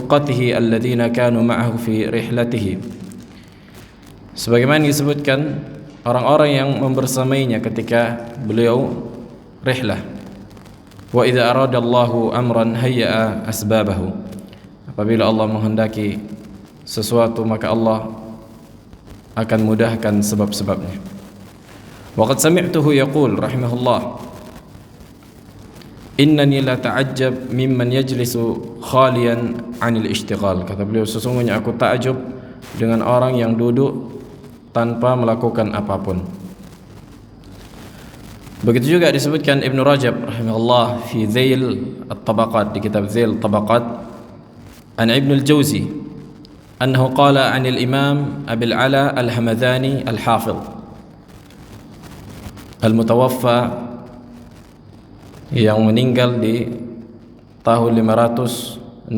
rufqatihi alladhina kanu ma'ahu fi rihlatihi. Sebagaimana disebutkan orang-orang yang membersamainya ketika beliau rihlah. Wa idza aradallahu amran hayya'a asbabahu. Apabila Allah menghendaki sesuatu maka Allah akan mudahkan sebab-sebabnya. Wa qad sami'tuhu yaqul rahimahullah, innani la ta'ajjab mimman yajlisu khaliyan 'anil ishtighal. Kata beliau, sesungguhnya aku takjub dengan orang yang duduk tanpa melakukan apapun. Begitu juga disebutkan Ibn Rajab rahimahullah fi Zail at-Tabaqat, di kitab Zail Tabaqat, an Ibn al-Jawzi annahu qala 'anil Imam Abil Ala al-Hamadani al-Hafidh al-mutawaffa yang meninggal di tahun 569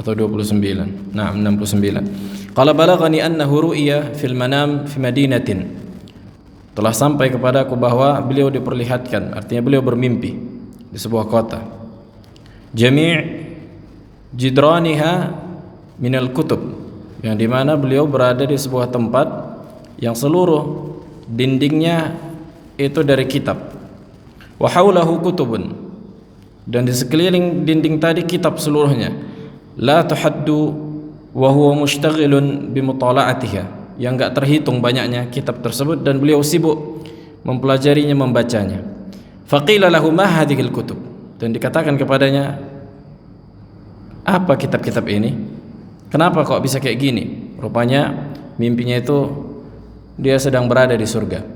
atau 29. Nah, 69. Qala balaghani annahu ru'ya fil manam fi madinatin. Telah sampai kepadaku bahwa beliau diperlihatkan, artinya beliau bermimpi di sebuah kota. Jami' jidraniha minal kutub, yang dimana beliau berada di sebuah tempat yang seluruh dindingnya itu dari kitab. Wa haulahu kutubun, dan di sekeliling dinding tadi kitab seluruhnya. La tuhaddu wa huwa mushtaghilun bimutala'atiha, yang enggak terhitung banyaknya kitab tersebut dan beliau sibuk mempelajarinya, membacanya. Faqila lahu ma hadhil kutub, dan dikatakan kepadanya, apa kitab-kitab ini? Kenapa kok bisa kayak gini? Rupanya mimpinya itu dia sedang berada di surga.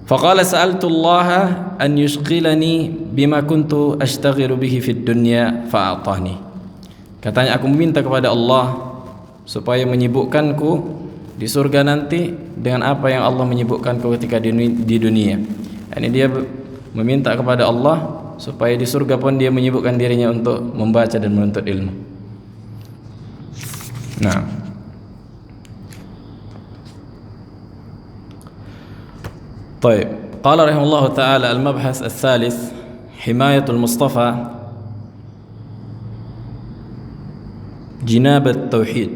Faqala sa'altu Allah an yushghilani bima kuntu ashtaghilu bihi fid dunya fa'atani. Katanya, aku meminta kepada Allah supaya menyibukkanku di surga nanti dengan apa yang Allah menyibukkanku ketika di dunia. Ini dia meminta kepada Allah supaya di surga pun dia menyibukkan dirinya untuk membaca dan menuntut ilmu. Nah, طيب. قال رحمه الله تعالى المبحث الثالث حماية المصطفى جناب التوحيد.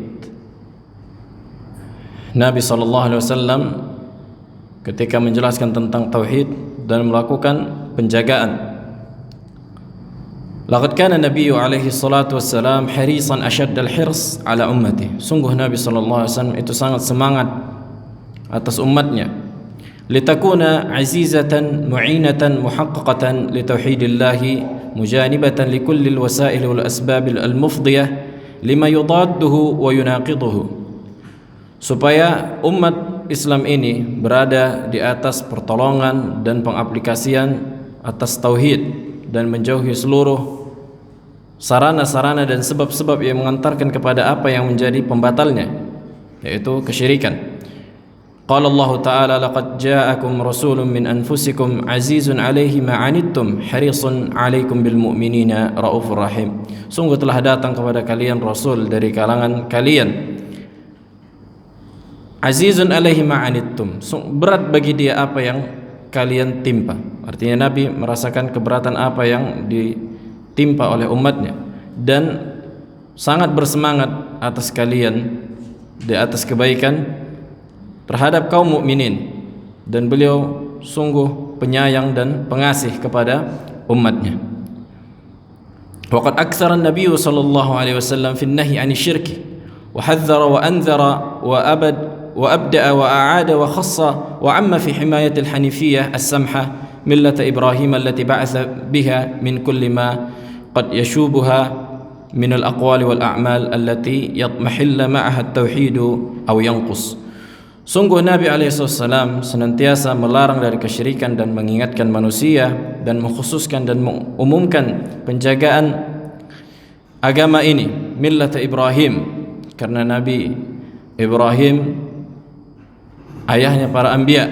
Nabi SAW ketika menjelaskan tentang tauhid dan melakukan penjagaan, laqad kana Nabi alaihi salatu wassalam harisan ashadd al-hirs ala ummati. Sungguh Nabi SAW itu sangat semangat atas umatnya. Litakuna azizatan mu'inatan muhaqqaqatan li tauhidillahi mujanibatan li kulli al-wasail wal asbab al-mufdiyah lima yudadduhu wa yunaqiduhu, supaya umat Islam ini berada di atas pertolongan dan pengaplikasian atas tauhid dan menjauhi seluruh sarana-sarana dan sebab-sebab yang mengantarkan kepada apa yang menjadi pembatalnya, yaitu kesyirikan. Qala Allah Ta'ala, laqad ja'akum rasulun min anfusikum azizun 'alaihi ma 'anittum harisun 'alaikum bil mu'minina raufur rahim. Sungguh telah datang kepada kalian rasul dari kalangan kalian, azizun 'alaihi ma 'anittum, berat bagi dia apa yang kalian timpa. Artinya Nabi merasakan keberatan apa yang ditimpa oleh umatnya dan sangat bersemangat atas kalian di atas kebaikan terhadap kaum mukminin, dan beliau sungguh penyayang dan pengasih kepada umatnya. Waqad aktsara an-nabiy sallallahu alaihi wasallam fi an-nahy 'ani syirki wa hadzara wa anzara wa abda'a wa a'ada wa khassa wa 'amma fi himayati al-hanifiyyah as-samha millata Ibrahim allati ba'atha biha min kulli ma qad yashubuha min al-aqwali wal a'mal allati yatmahilla ma'aha at-tauhid aw yanqus. Sungguh Nabi alaihissalam senantiasa melarang dari kesyirikan dan mengingatkan manusia dan mengkhususkan dan mengumumkan penjagaan agama ini, millata Ibrahim, karena Nabi Ibrahim ayahnya para anbiya.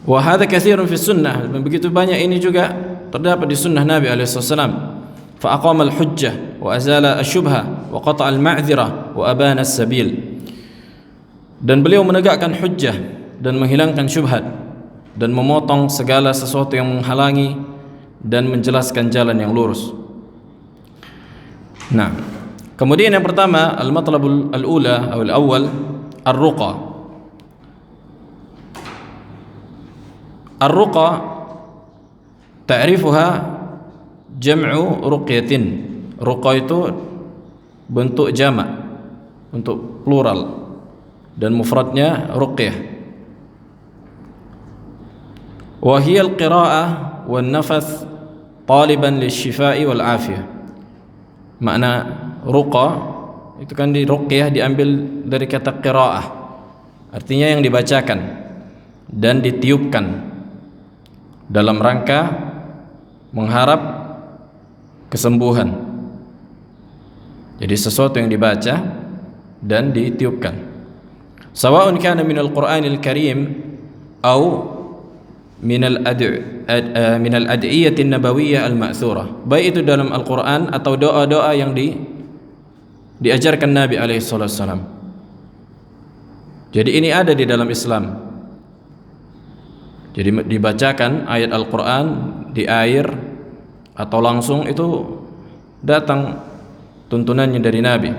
Wa hadza katsirun fi sunnah, begitu banyak ini juga terdapat di sunnah Nabi alaihissalam. Fa aqama al-hujjah wa azala asy-syubhah wa qata'a al-ma'dzirah wa abana as-sabil. Dan beliau menegakkan hujjah dan menghilangkan syubhat, dan memotong segala sesuatu yang menghalangi dan menjelaskan jalan yang lurus. Nah, kemudian yang pertama, al-matlabul al-ula atau al-awwal, ar-ruqa. Ar-ruqa ta'rifuha jam'u ruqyatin. Ruqa itu bentuk jamak, bentuk plural, dan mufradnya ruqyah. Wa hiya al-qira'ah wan nafath taliban lisyifai wal afiyah. Makna ruqa itu kan di ruqyah diambil dari kata qira'ah, artinya yang dibacakan dan ditiupkan dalam rangka mengharap kesembuhan. Jadi sesuatu yang dibaca dan ditiupkan. Sawa'un kana minal Qur'anil Karim atau minal ad'iyatin nabawiyyah al-ma'thurah. Baik itu dalam Al-Qur'an atau doa-doa yang diajarkan Nabi alaihi wasallam. Jadi ini ada di dalam Islam. Jadi dibacakan ayat Al-Quran di air atau langsung, itu datang tuntunannya dari Nabi.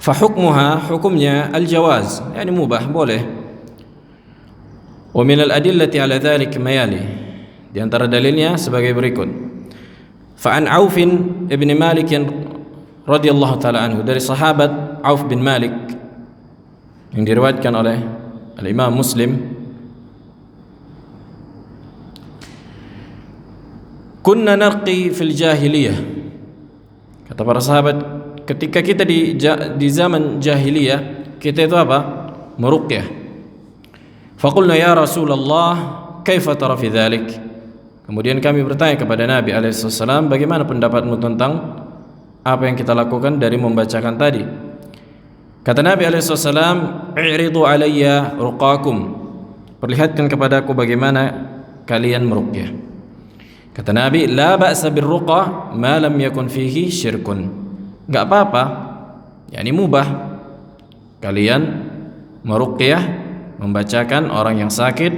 Fahukmuha, hukumnya al-jawaz, yani mubah, boleh. Wa min al-adillati ala dhalik mayali, di antara dalilnya sebagai berikut. Fa'an Auf ibn Malik radhiyallahu ta'ala anhu, dari sahabat Auf bin Malik yang diriwayatkan oleh al-Imam Muslim, kunna narqi fil jahiliyah, kata para sahabat, ketika kita di zaman jahiliyah, kita itu apa? Meruqyah. Faqulna ya Rasulullah, kaifa tara fi dzalik? Kemudian kami bertanya kepada Nabi alaihi wasallam, bagaimana pendapatmu tentang apa yang kita lakukan dari membacakan tadi? Kata Nabi alaihi wasallam, i'ridu alayya ruqakum, perlihatkan kepadaku bagaimana kalian meruqyah. Kata Nabi, la ba'sa birruqa ma lam yakun fihi syirkun. Enggak apa-apa, yakni mubah kalian meruqyah, membacakan orang yang sakit,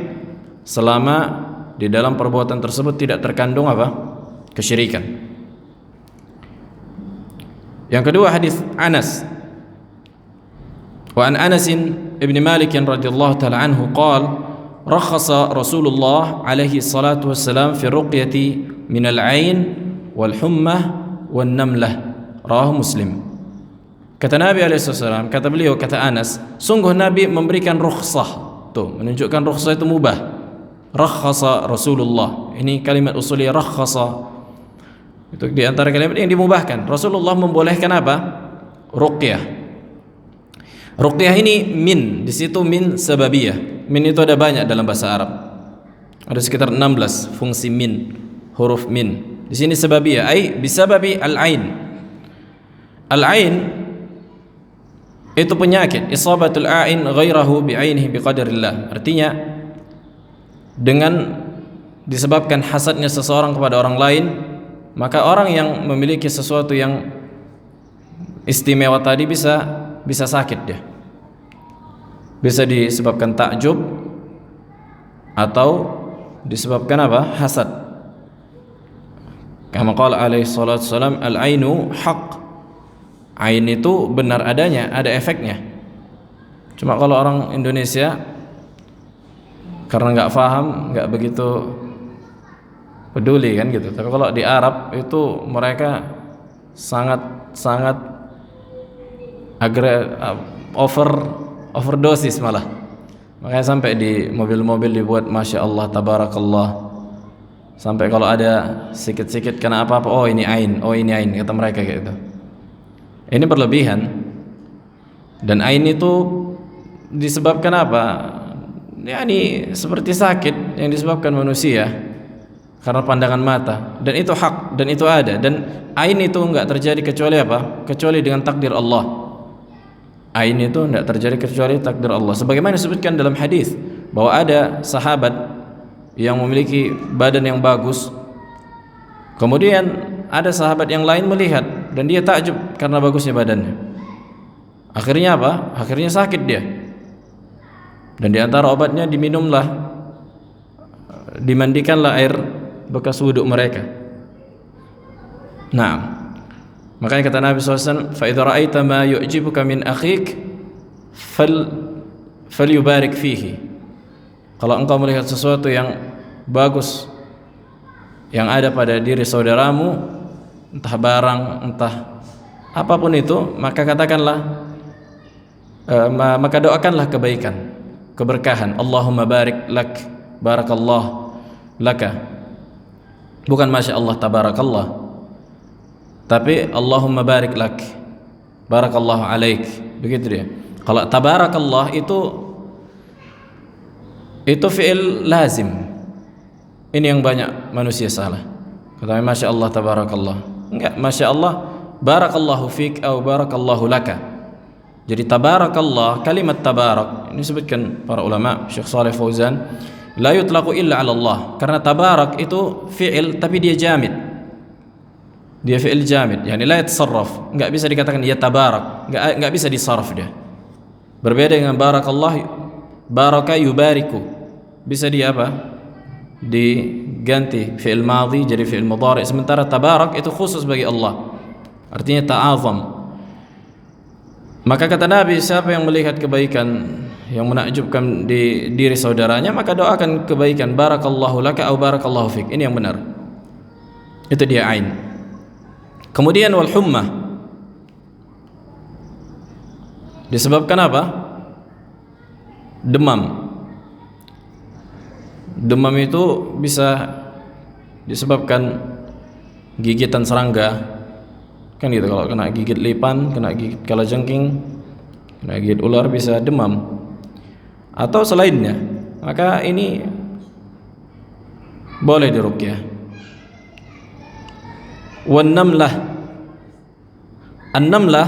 selama di dalam perbuatan tersebut tidak terkandung apa? Kesyirikan. Yang kedua, hadis Anas. Wa an Anas ibn Malik radhiyallahu ta'ala anhu qala رخص رسول الله عليه الصلاة والسلام في الرقية من العين والحمى والنملة. رواه مسلم. Kata Nabi alaihissalam, kata beliau, kata Anas, sungguh Nabi memberikan rukhsah. Tuh, menunjukkan rukhsah itu mubah. Rakhasa Rasulullah. Ini kalimat usuliyah, rakhasa. Itu di antara kalimat yang dimubahkan. Rasulullah membolehkan apa? Ruqyah. Ruqyah ini min, di situ min sababiyah. Min itu ada banyak dalam bahasa Arab. Ada sekitar 16 fungsi min, huruf min. Di sini sababiyah, ai bisababi al-ain. Al-ain itu penyakit, isabatul ain ghairahu bi'ainihi biqadarillah. Artinya dengan disebabkan hasadnya seseorang kepada orang lain, maka orang yang memiliki sesuatu yang istimewa tadi bisa sakit dia. Bisa disebabkan takjub atau disebabkan apa? Hasad. Kama qala alaihi salatu wasalam, al-ainu haq. Ain itu benar adanya, ada efeknya. Cuma kalau orang Indonesia karena nggak paham, nggak begitu peduli kan gitu. Tapi kalau di Arab itu mereka sangat overdosis malah. Makanya sampai di mobil-mobil dibuat Masya Allah, Tabarakallah. Sampai kalau ada sikit-sikit kena apa-apa, oh ini ain, kata mereka kayak gitu. Ini berlebihan. Dan ain itu disebabkan apa? Ya ini seperti sakit yang disebabkan manusia karena pandangan mata. Dan itu hak, dan itu ada. Dan ain itu enggak terjadi kecuali apa? Kecuali dengan takdir Allah. Ain itu tidak terjadi kecuali takdir Allah. Sebagaimana disebutkan dalam hadis bahwa ada sahabat yang memiliki badan yang bagus, kemudian ada sahabat yang lain melihat dan dia takjub karena bagusnya badannya. Akhirnya apa? Akhirnya sakit dia. Dan di antara obatnya diminumlah dimandikanlah air bekas wuduk mereka. Nah, makanya kata Nabi SAW, fa idza ra'aita ma yu'jibuka min akhik falyubarik fihi. Kalau engkau melihat sesuatu yang bagus yang ada pada diri saudaramu, entah barang, entah apapun itu, maka katakanlah, maka doakanlah kebaikan, keberkahan. Allahumma barik lak, barakallah laka. Bukan masya Allah tabarakallah, tapi Allahumma barik lak, barakallahu alaik. Begitu dia. Kalau tabarakallah itu fi'il lazim. Ini yang banyak manusia salah. Kata masya Allah tabarakallah. Enggak, masya Allah barakallahu fik atau barakallahu laka. Jadi tabarakallah, kalimat tabarak ini disebutkan para ulama, Syekh Shalih Fauzan, la yutlaqu illa 'ala Allah. Karena tabarak itu fi'il tapi dia jamid. Dia fi'il jamid, yani la yatasarraf. Enggak bisa dikatakan ya tabarak, enggak bisa disaraf dia. Berbeda dengan barakallah, baraka yubariku. Bisa dia apa? Diganti fi'il madhi jadi fi'il mudhari. Sementara tabarak itu khusus bagi Allah, artinya ta'azam. Maka kata Nabi, siapa yang melihat kebaikan yang menakjubkan di diri saudaranya, maka doakan kebaikan, barakallahu laka atau barakallahu fik. Ini yang benar. Itu dia ain. Kemudian wal hummah disebabkan apa? Demam. Demam itu bisa disebabkan gigitan serangga, kan gitu. Kalau kena gigit lipan, kena gigit kalajengking, kena gigit ular, bisa demam atau selainnya. Maka ini boleh diruqyah. Wan namlah, an-namlah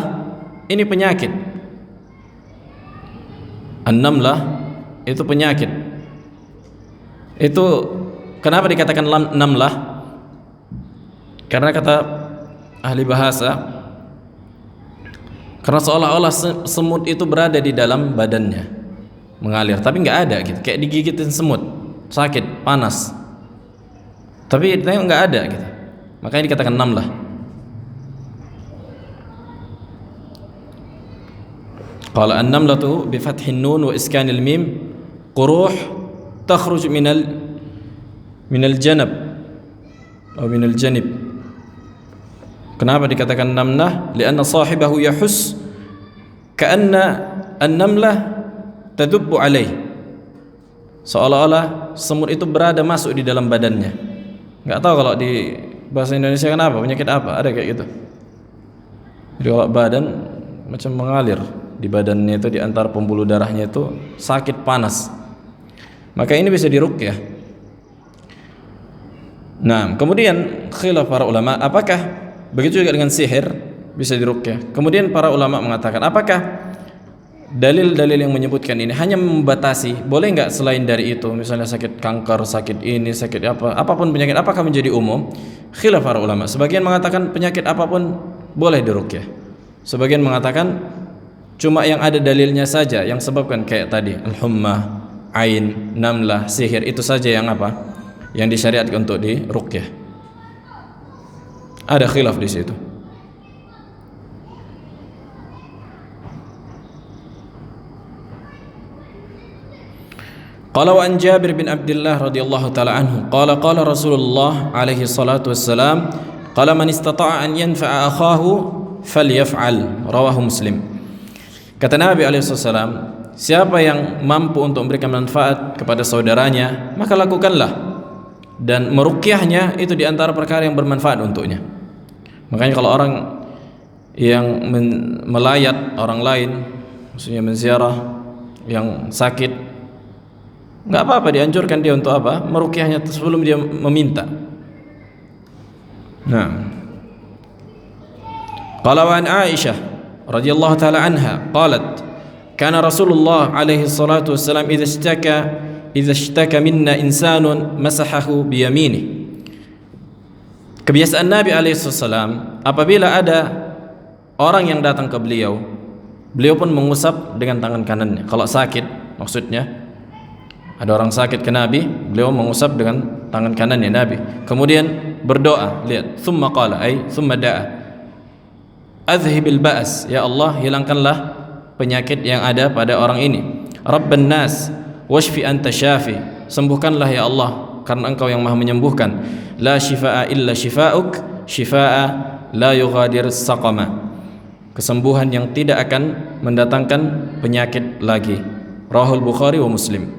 ini penyakit. An-namlah itu penyakit. Itu kenapa dikatakan namlah? Karena kata ahli bahasa, karena seolah-olah semut itu berada di dalam badannya, mengalir, tapi nggak ada gitu, kayak digigitin semut, sakit, panas, tapi itu nggak ada gitu. Makanya dikatakan namlah. Qala an-namlatu bi fathin nun wa iskanil mim quruh takhruj minal janab atau minal janib. Kenapa dikatakan namlah? Lianna sahibahu yahus ka'anna an-namlah tadubbu alaih. Seolah-olah semut itu berada masuk di dalam badannya. Enggak tahu kalau di bahasa Indonesia kenapa, penyakit apa? Ada kayak gitu. Jadi kalau badan macam mengalir di badannya itu, di antara pembuluh darahnya itu sakit, panas. Maka ini bisa diruqyah. Nah, kemudian khilaf para ulama, apakah begitu juga dengan sihir bisa diruqyah? Kemudian para ulama mengatakan, apakah dalil-dalil yang menyebutkan ini hanya membatasi, boleh enggak selain dari itu? Misalnya sakit kanker, sakit ini, sakit apa, apapun penyakit, apakah menjadi umum? Khilaf para ulama. Sebagian mengatakan penyakit apapun boleh diruqyah. Sebagian mengatakan cuma yang ada dalilnya saja yang sebabkan, kayak tadi al-hummah, ain, namlah, sihir, itu saja yang apa? Yang disyariatkan untuk diruqyah. Ada khilaf di situ. Qala wa an Jabir bin Abdullah radhiyallahu ta'ala anhu qala qala Rasulullah alaihi salatu wassalam qala man istata'a an yanfa'a akhahu falyaf'al, rawahu Muslim. Kata Nabi alaihi wasallam, siapa yang mampu untuk memberikan manfaat kepada saudaranya, maka lakukanlah. Dan meruqyahnya itu diantara perkara yang bermanfaat untuknya. Makanya kalau orang yang melayat orang lain, maksudnya menziarah yang sakit, nggak apa-apa, dianjurkan dia untuk apa? Meruqyahnya sebelum dia meminta. Nah, qala wa an Aisyah radhiyallahu ta'ala anha qalat kana Rasulullah alaihi salatu wassalam idza ishtaka minna insanun masahahu biyaminih. Kebiasaan Nabi alaihi salam, apabila ada orang yang datang ke beliau pun mengusap dengan tangan kanannya. Kalau sakit maksudnya, Ada orang sakit ke Nabi, beliau mengusap dengan tangan kanannya Nabi. Kemudian berdoa, lihat, thumma qala ay thumma da'a. Adhhibil ba's, ya Allah, hilangkanlah penyakit yang ada pada orang ini. Rabban nas, washfi anta syafi. Sembuhkanlah ya Allah, karena Engkau yang Maha menyembuhkan. La shifaa'a illa shifaa'uk, shifaa'a la yughadir saqama. Kesembuhan yang tidak akan mendatangkan penyakit lagi. Rahul Bukhari wa Muslim.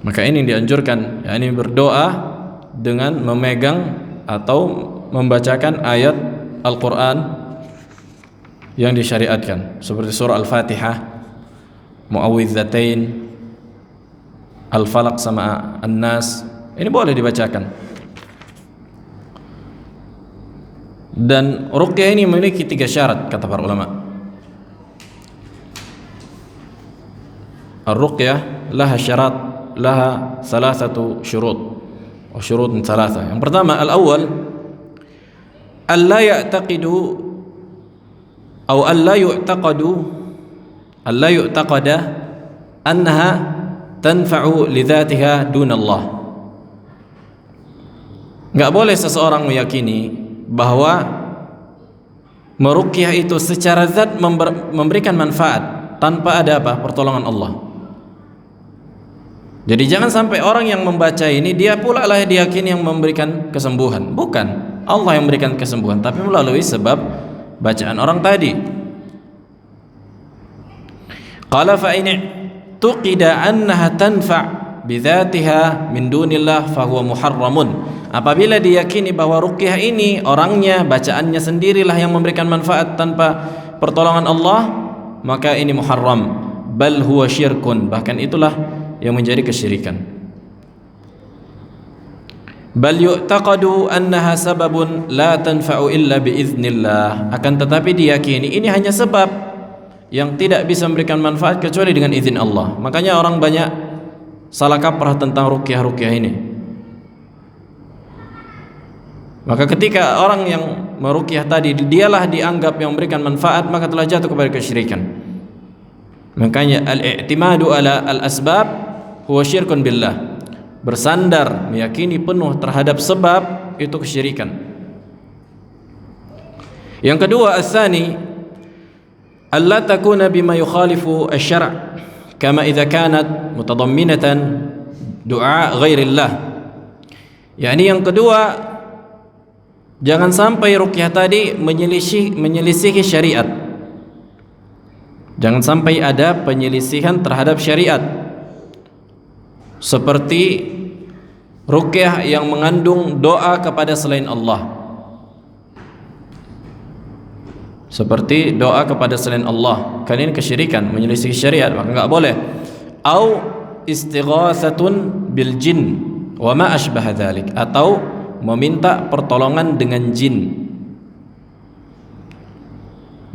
Maka ini yang dianjurkan, yakni berdoa dengan memegang atau membacakan ayat Al-Quran yang disyariatkan, seperti surah Al-Fatihah, Mu'awwidzatain, Al-Falaq sama An-Nas. Ini boleh dibacakan. Dan ruqyah ini memiliki 3 syarat kata para ulama. Ar-ruqyah laha syarat, laha thalathatu syurut atau syurut thalatha. Yang pertama, al-awwal alla ya'taqidu atau alla yu'taqada annaha tanfa'u li dzatiha dunallah. Enggak boleh seseorang meyakini bahwa meruqyah itu secara zat memberikan manfaat tanpa ada apa? Pertolongan Allah. Jadi jangan sampai orang yang membaca ini dia pula lah diyakini yang memberikan kesembuhan. Bukan Allah yang memberikan kesembuhan, tapi melalui sebab bacaan orang tadi. Qala fa in tuqida annaha tanfa' bidzatiha min dunillah fa huwa muharramun. Apabila diyakini bahwa ruqyah ini orangnya, bacaannya sendirilah yang memberikan manfaat tanpa pertolongan Allah, maka ini muharram. Bal huwa syirkun, bahkan itulah yang menjadi kesyirikan. Bal yu'taqadu annaha sababun la tanfa'u illa biiznillah. Akan tetapi diyakini ini hanya sebab yang tidak bisa memberikan manfaat kecuali dengan izin Allah. Makanya orang banyak salah kaprah tentang ruqyah-ruqyah ini. Maka ketika orang yang meruqyah tadi dialah dianggap yang memberikan manfaat, maka telah jatuh kepada kesyirikan. Makanya al-i'timadu ala al-asbab huwa syirkun billah. Bersandar, meyakini penuh terhadap sebab, itu kesyirikan. Yang kedua, as-tsani alla takuna bima yukhalifu asy-syara' kama idza kanat mutadamminatan du'a ghairillah. Yani yang kedua, jangan sampai ruqyah tadi menyelisihi syariat. Jangan sampai ada penyelisihan terhadap syariat, seperti ruqyah yang mengandung doa kepada selain Allah, seperti doa kepada selain Allah. Kan ini kesyirikan, menyelisihi syariat, maka enggak boleh. Au istighatsatun bil jin wa ma asbaha dzalik, atau meminta pertolongan dengan jin,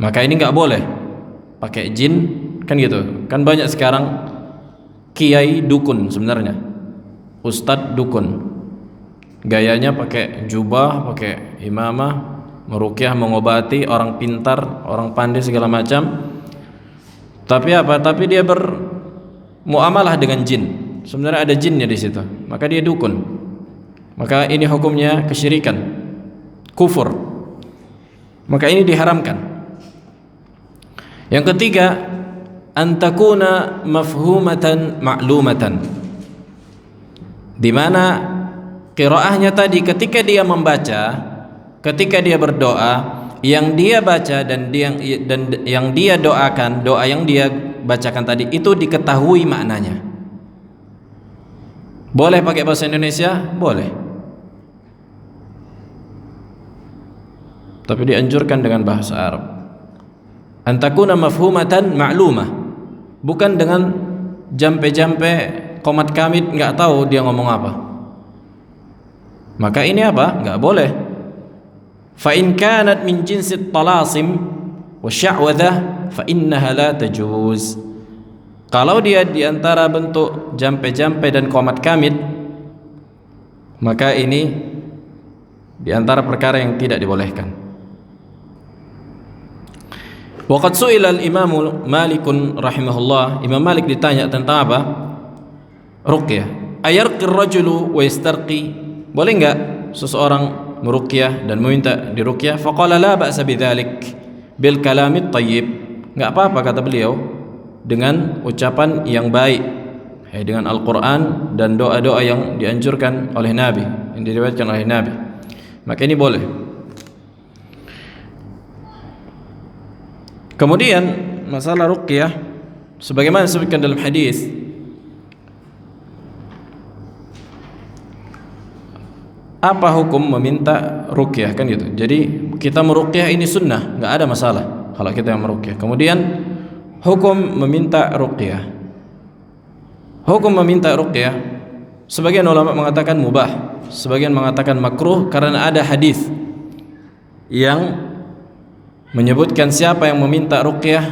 maka ini enggak boleh. Pakai jin, kan gitu. Kan banyak sekarang kiai dukun sebenarnya, ustadz dukun, gayanya pakai jubah, pakai imamah, meruqyah, mengobati orang pintar, orang pandai segala macam. Tapi apa? Tapi dia bermuamalah dengan jin. Sebenarnya ada jinnya di situ, maka dia dukun. Maka ini hukumnya kesyirikan, kufur. Maka ini diharamkan. Yang ketiga, antakuna mafhumatan ma'lumatan, di mana qiraahnya tadi ketika dia membaca, ketika dia berdoa, yang dia baca dan yang dia doakan, doa yang dia bacakan tadi itu diketahui maknanya. Boleh pakai bahasa Indonesia? Boleh. Tapi dianjurkan dengan bahasa Arab. Antakuna mafhumatan ma'lumah, bukan dengan jampe-jampe qomat kamit enggak tahu dia ngomong apa. Maka ini apa? Enggak boleh. Fa in kanat min jinsit talasim wa sya'wadhah fa innaha la tajuz. Kalau dia di antara bentuk jampe-jampe dan qomat kamit, maka ini di antara perkara yang tidak dibolehkan. Waqad su'ila al-Imam Malik rahimahullah. Imam Malik ditanya tentang apa? ruqyah. Ayarqir rajulu wa yastarqi, boleh enggak seseorang meruqyah dan meminta diruqyah? Faqala la ba'sa bidzalik bil kalamit thayyib, enggak apa-apa kata beliau dengan ucapan yang baik, dengan Al-Qur'an dan doa-doa yang dianjurkan oleh Nabi, yang diriwayatkan oleh Nabi, maka ini boleh. Kemudian masalah ruqyah sebagaimana disebutkan dalam hadis, apa hukum meminta ruqyah, kan gitu. Jadi kita meruqyah ini sunnah, enggak ada masalah kalau kita yang meruqyah. Kemudian hukum meminta ruqyah. Hukum meminta ruqyah, sebagian ulama mengatakan mubah, sebagian mengatakan makruh karena ada hadis yang menyebutkan siapa yang meminta ruqyah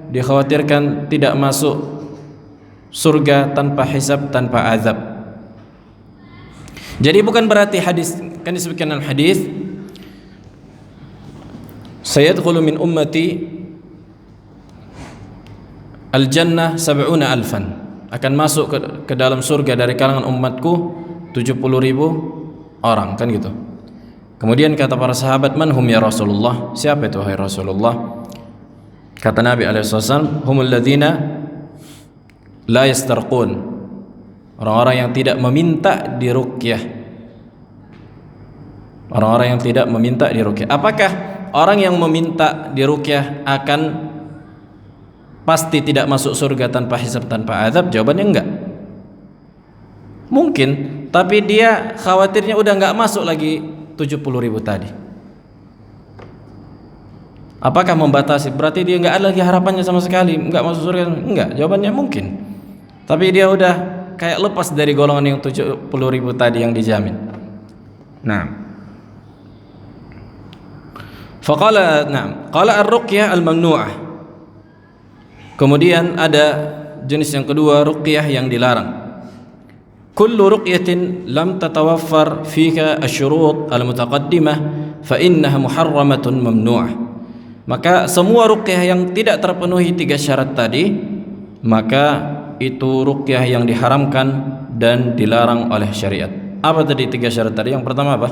dikhawatirkan tidak masuk surga tanpa hisab, tanpa azab. Jadi bukan berarti hadis, kan disebutkan dalam hadis, sayadkhulu min ummati al-jannah sab'una alfan, akan masuk ke dalam surga dari kalangan umatku 70.000 orang, kan gitu. Kemudian kata para sahabat, man hum ya Rasulullah, siapa itu wahai Rasulullah? Kata Nabi SAW, humul ladzina la yastarqun, orang-orang yang tidak meminta diruqyah. Orang-orang yang tidak meminta diruqyah. Apakah orang yang meminta diruqyah akan pasti tidak masuk surga tanpa hisab, tanpa azab? Jawabannya enggak. Mungkin, tapi dia khawatirnya udah enggak masuk lagi 70.000 tadi. Apakah membatasi? Berarti dia enggak ada lagi harapannya sama sekali, enggak masuk surga? Enggak. Jawabannya mungkin. Tapi dia udah kayak lepas dari golongan yang 70.000 tadi yang dijamin. Nah, faqala, qala ar-ruqyah al-mamnu'ah. Kemudian ada jenis yang kedua, ruqyah yang dilarang. Kullu ruqyatin lam tatawaffar fiha asy-syurut al-mutaqaddimah fa innaha muharramatun mamnu'ah. Maka semua ruqyah yang tidak terpenuhi 3 syarat tadi, maka itu ruqyah yang diharamkan dan dilarang oleh syariat. Apa tadi 3 syarat tadi? Yang pertama apa?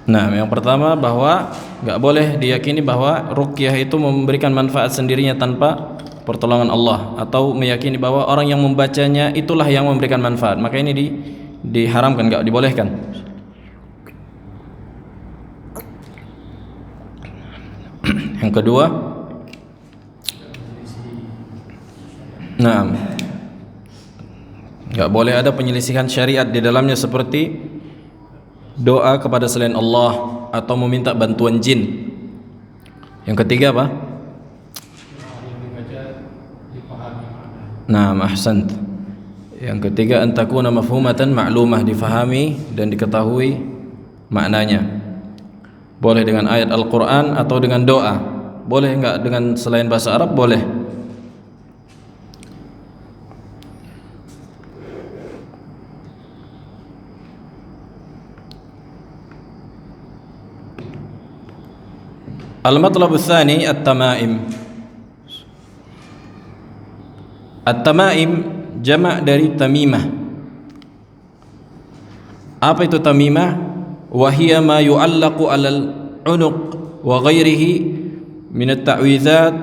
Nah, yang pertama bahwa enggak boleh diyakini bahwa ruqyah itu memberikan manfaat sendirinya tanpa pertolongan Allah, atau meyakini bahwa orang yang membacanya itulah yang memberikan manfaat. Maka ini diharamkan, enggak dibolehkan. Yang kedua, enggak boleh ada penyelisihan syariat di dalamnya, seperti doa kepada selain Allah atau meminta bantuan jin. Yang ketiga apa? Ahsant. Yang ketiga, antakuna mafhumatan ma'lumah, difahami dan diketahui maknanya. Boleh dengan ayat Al-Quran atau dengan doa. Boleh enggak dengan selain bahasa Arab? Boleh. Al-matlab ats-tsani at-tamaim. At-tamaim jama' dari tamimah. Apa itu tamimah? Wa hiya ma yu'allaqu 'alal 'unuq wa ghairihi min at-ta'wizat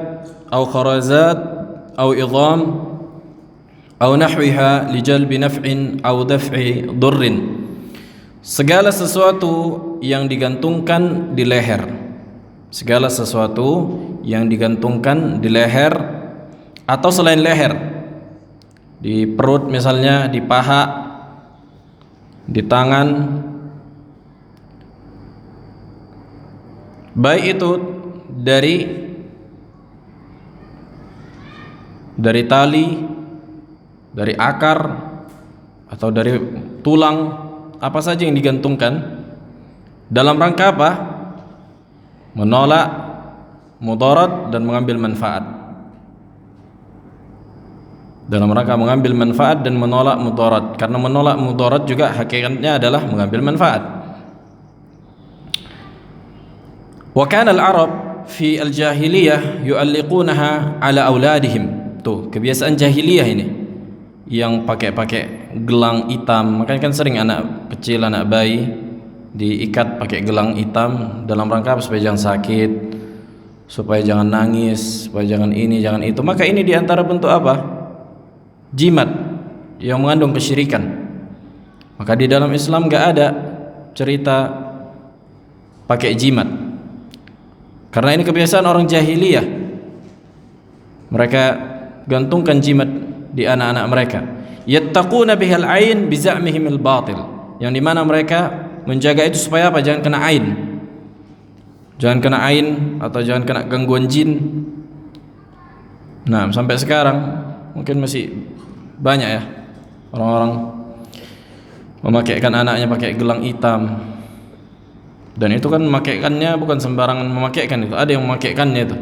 aw kharazat aw idham aw nahwiha li jalbi naf'in aw daf'i dhurrin. Segala sesuatu yang digantungkan di leher. Segala sesuatu yang digantungkan di leher atau selain leher, di perut misalnya, di paha, di tangan, baik itu dari tali, dari akar, atau dari tulang, apa saja yang digantungkan dalam rangka apa? Menolak mudarat dan mengambil manfaat. Dalam rangka mengambil manfaat dan menolak mudarat, karena menolak mudarat juga hakikatnya adalah mengambil manfaat. Wa kana al-Arab fi al-jahiliyah yu'alliqunaha ala auladihim. Tuh, kebiasaan jahiliyah ini yang pakai gelang hitam. Makanya kan sering anak kecil, anak bayi diikat pakai gelang hitam dalam rangka supaya jangan sakit, supaya jangan nangis, supaya jangan ini, jangan itu. Maka ini diantara bentuk apa? Jimat yang mengandung kesyirikan. Maka di dalam Islam gak ada cerita pakai jimat, karena ini kebiasaan orang jahiliyah. Mereka gantungkan jimat di anak-anak mereka. Yattaquna bihal ain biza'mihim al-batil, yang dimana mereka menjaga itu supaya apa? Jangan kena ain, jangan kena ain atau jangan kena gangguan jin. Nah, sampai sekarang mungkin masih banyak ya orang-orang memakaikan anaknya pakai gelang hitam. Dan itu kan memakaikannya bukan sembarangan memakaikan itu. Ada yang memakaikannya itu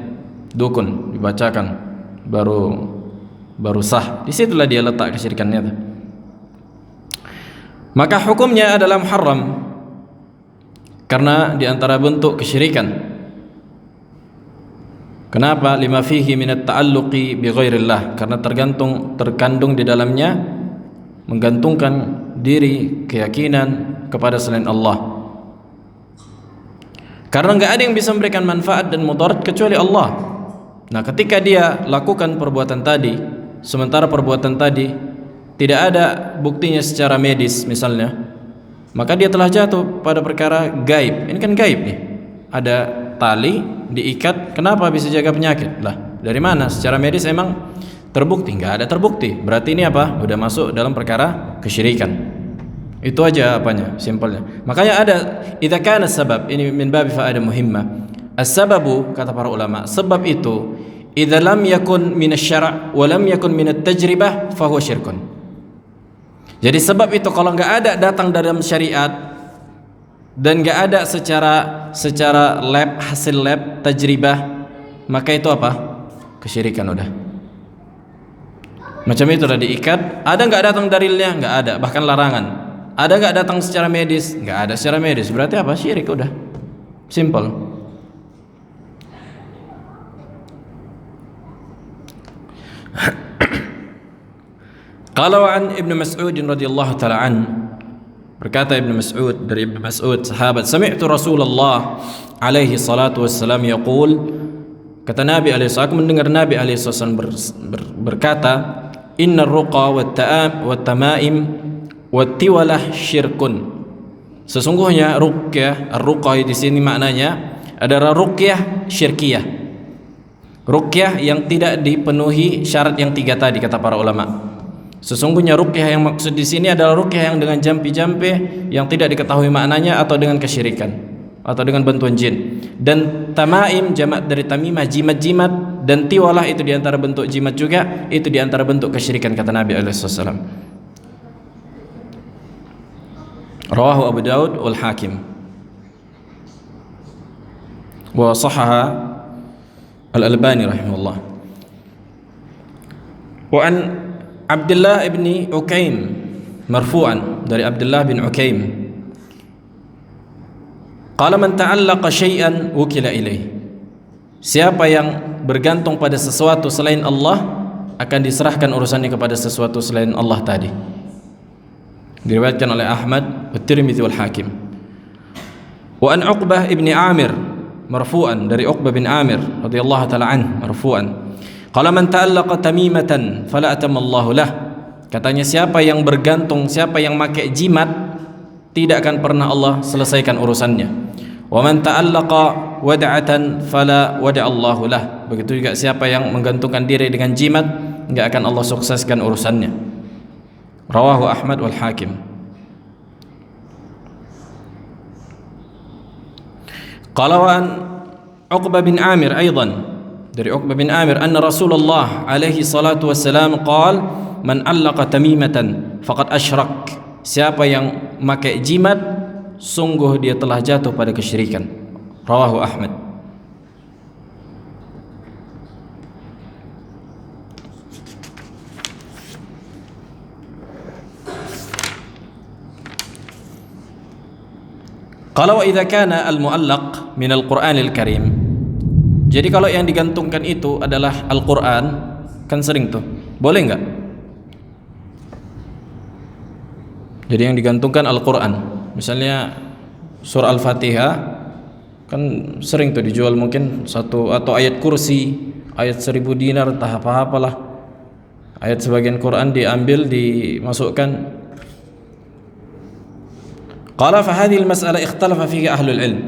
dukun, dibacakan baru sah. Disitulah dia letak kesyirikannya itu. Maka hukumnya adalah muharram, karena diantara bentuk kesyirikan. Kenapa? Lima fihi minat ta'alluqi bi ghairillah, karena terkandung di dalamnya menggantungkan diri, keyakinan kepada selain Allah. Karena enggak ada yang bisa memberikan manfaat dan mudarat kecuali Allah. Nah, ketika dia lakukan perbuatan tadi, sementara perbuatan tadi tidak ada buktinya secara medis misalnya, maka dia telah jatuh pada perkara gaib. Ini kan gaib nih. Ada tali diikat, kenapa bisa jaga penyakit? Lah, dari mana? Secara medis emang terbukti? Enggak ada terbukti. Berarti ini apa? Udah masuk dalam perkara kesyirikan. Itu aja apanya, simpelnya. Makanya ada idza kana sabab, ini min babi faedah muhimmah. As-sababu, kata para ulama, sebab itu idza lam yakun min asy-syara' wa lam yakun min at-tajribah fa huwa syirkun. Jadi sebab itu kalau enggak ada datang dalam syariat dan enggak ada secara lab, hasil lab, tajribah, maka itu apa? Kesyirikan udah. Macam itu udah diikat, ada enggak datang dalilnya? Enggak ada, bahkan larangan. Ada enggak datang secara medis? Enggak ada secara medis. Berarti apa? Syirik udah. Simple. Kalau an Ibnu Mas'ud radhiyallahu taala an, berkata Ibnu Mas'ud, dari Ibnu Mas'ud sahabat, sami'tu Rasulullah alaihi salatu wassalam yaqul, kata Nabi alaihi salatu, mendengar Nabi alaihi salatu berkata, innar ruqa wat ta'am wat tamaim wattiwalah syirkun. Sesungguhnya ruqyah, ar-ruqyah di sini maknanya adalah ruqyah syirkiyah. Ruqyah yang tidak dipenuhi syarat yang tiga tadi, kata para ulama. Sesungguhnya ruqyah yang maksud di sini adalah ruqyah yang dengan jampi-jampi yang tidak diketahui maknanya atau dengan kesyirikan atau dengan bantuan jin. Dan tamaim jamak dari tamimah, jimat-jimat, dan tiwalah itu diantara bentuk jimat juga, itu diantara bentuk kesyirikan, kata Nabi alaihi wasallam. Rawahu Abu Daud wal Hakim wa sahaha Al-Albani rahimahullah. Wa an Abdullah ibn Ukaim marfu'an, dari Abdullah bin Ukaim, qala man ta'allaqa syai'an wukila ilaih, siapa yang bergantung pada sesuatu selain Allah akan diserahkan urusannya kepada sesuatu selain Allah tadi. Diriwayatkan oleh Ahmad, At-Tirmidzi wal Hakim. Wa an Uqbah ibn Amir marfu'an, dari Uqbah bin Amir radhiyallahu taala an marfu'an, qala man ta'allaqa tamimatan fala atamallahu lah, katanya siapa yang bergantung, siapa yang pakai jimat, tidak akan pernah Allah selesaikan urusannya. Wa man ta'allaqa wad'atan fala wada'allahu lah, begitu juga siapa yang menggantungkan diri dengan jimat, enggak akan Allah sukseskan urusannya. Rawahu Ahmad wal Hakim. Qala wa an Uqbah bin Amir aidan, dari Uqbah bin Amir, anna Rasulullah alaihi salatu wassalam qala man allaqa tamimatan faqad asyrak, siapa yang memakai jimat sungguh dia telah jatuh pada kesyirikan. Rawahu Ahmad. Qala wa idza kana al-mu'allaq min al-Qur'an al-Karim, Jadi kalau yang digantungkan itu adalah Al-Quran, kan sering tuh, boleh nggak? Jadi yang digantungkan Al-Quran, misalnya surah Al-Fatihah, kan sering tuh dijual mungkin satu, atau ayat kursi, ayat 1000 dinar, entah apa-apalah, ayat sebagian Quran diambil dimasukkan. Qala fa hadhihi al-mas'alah ikhtalafa fihi ahlul ilm.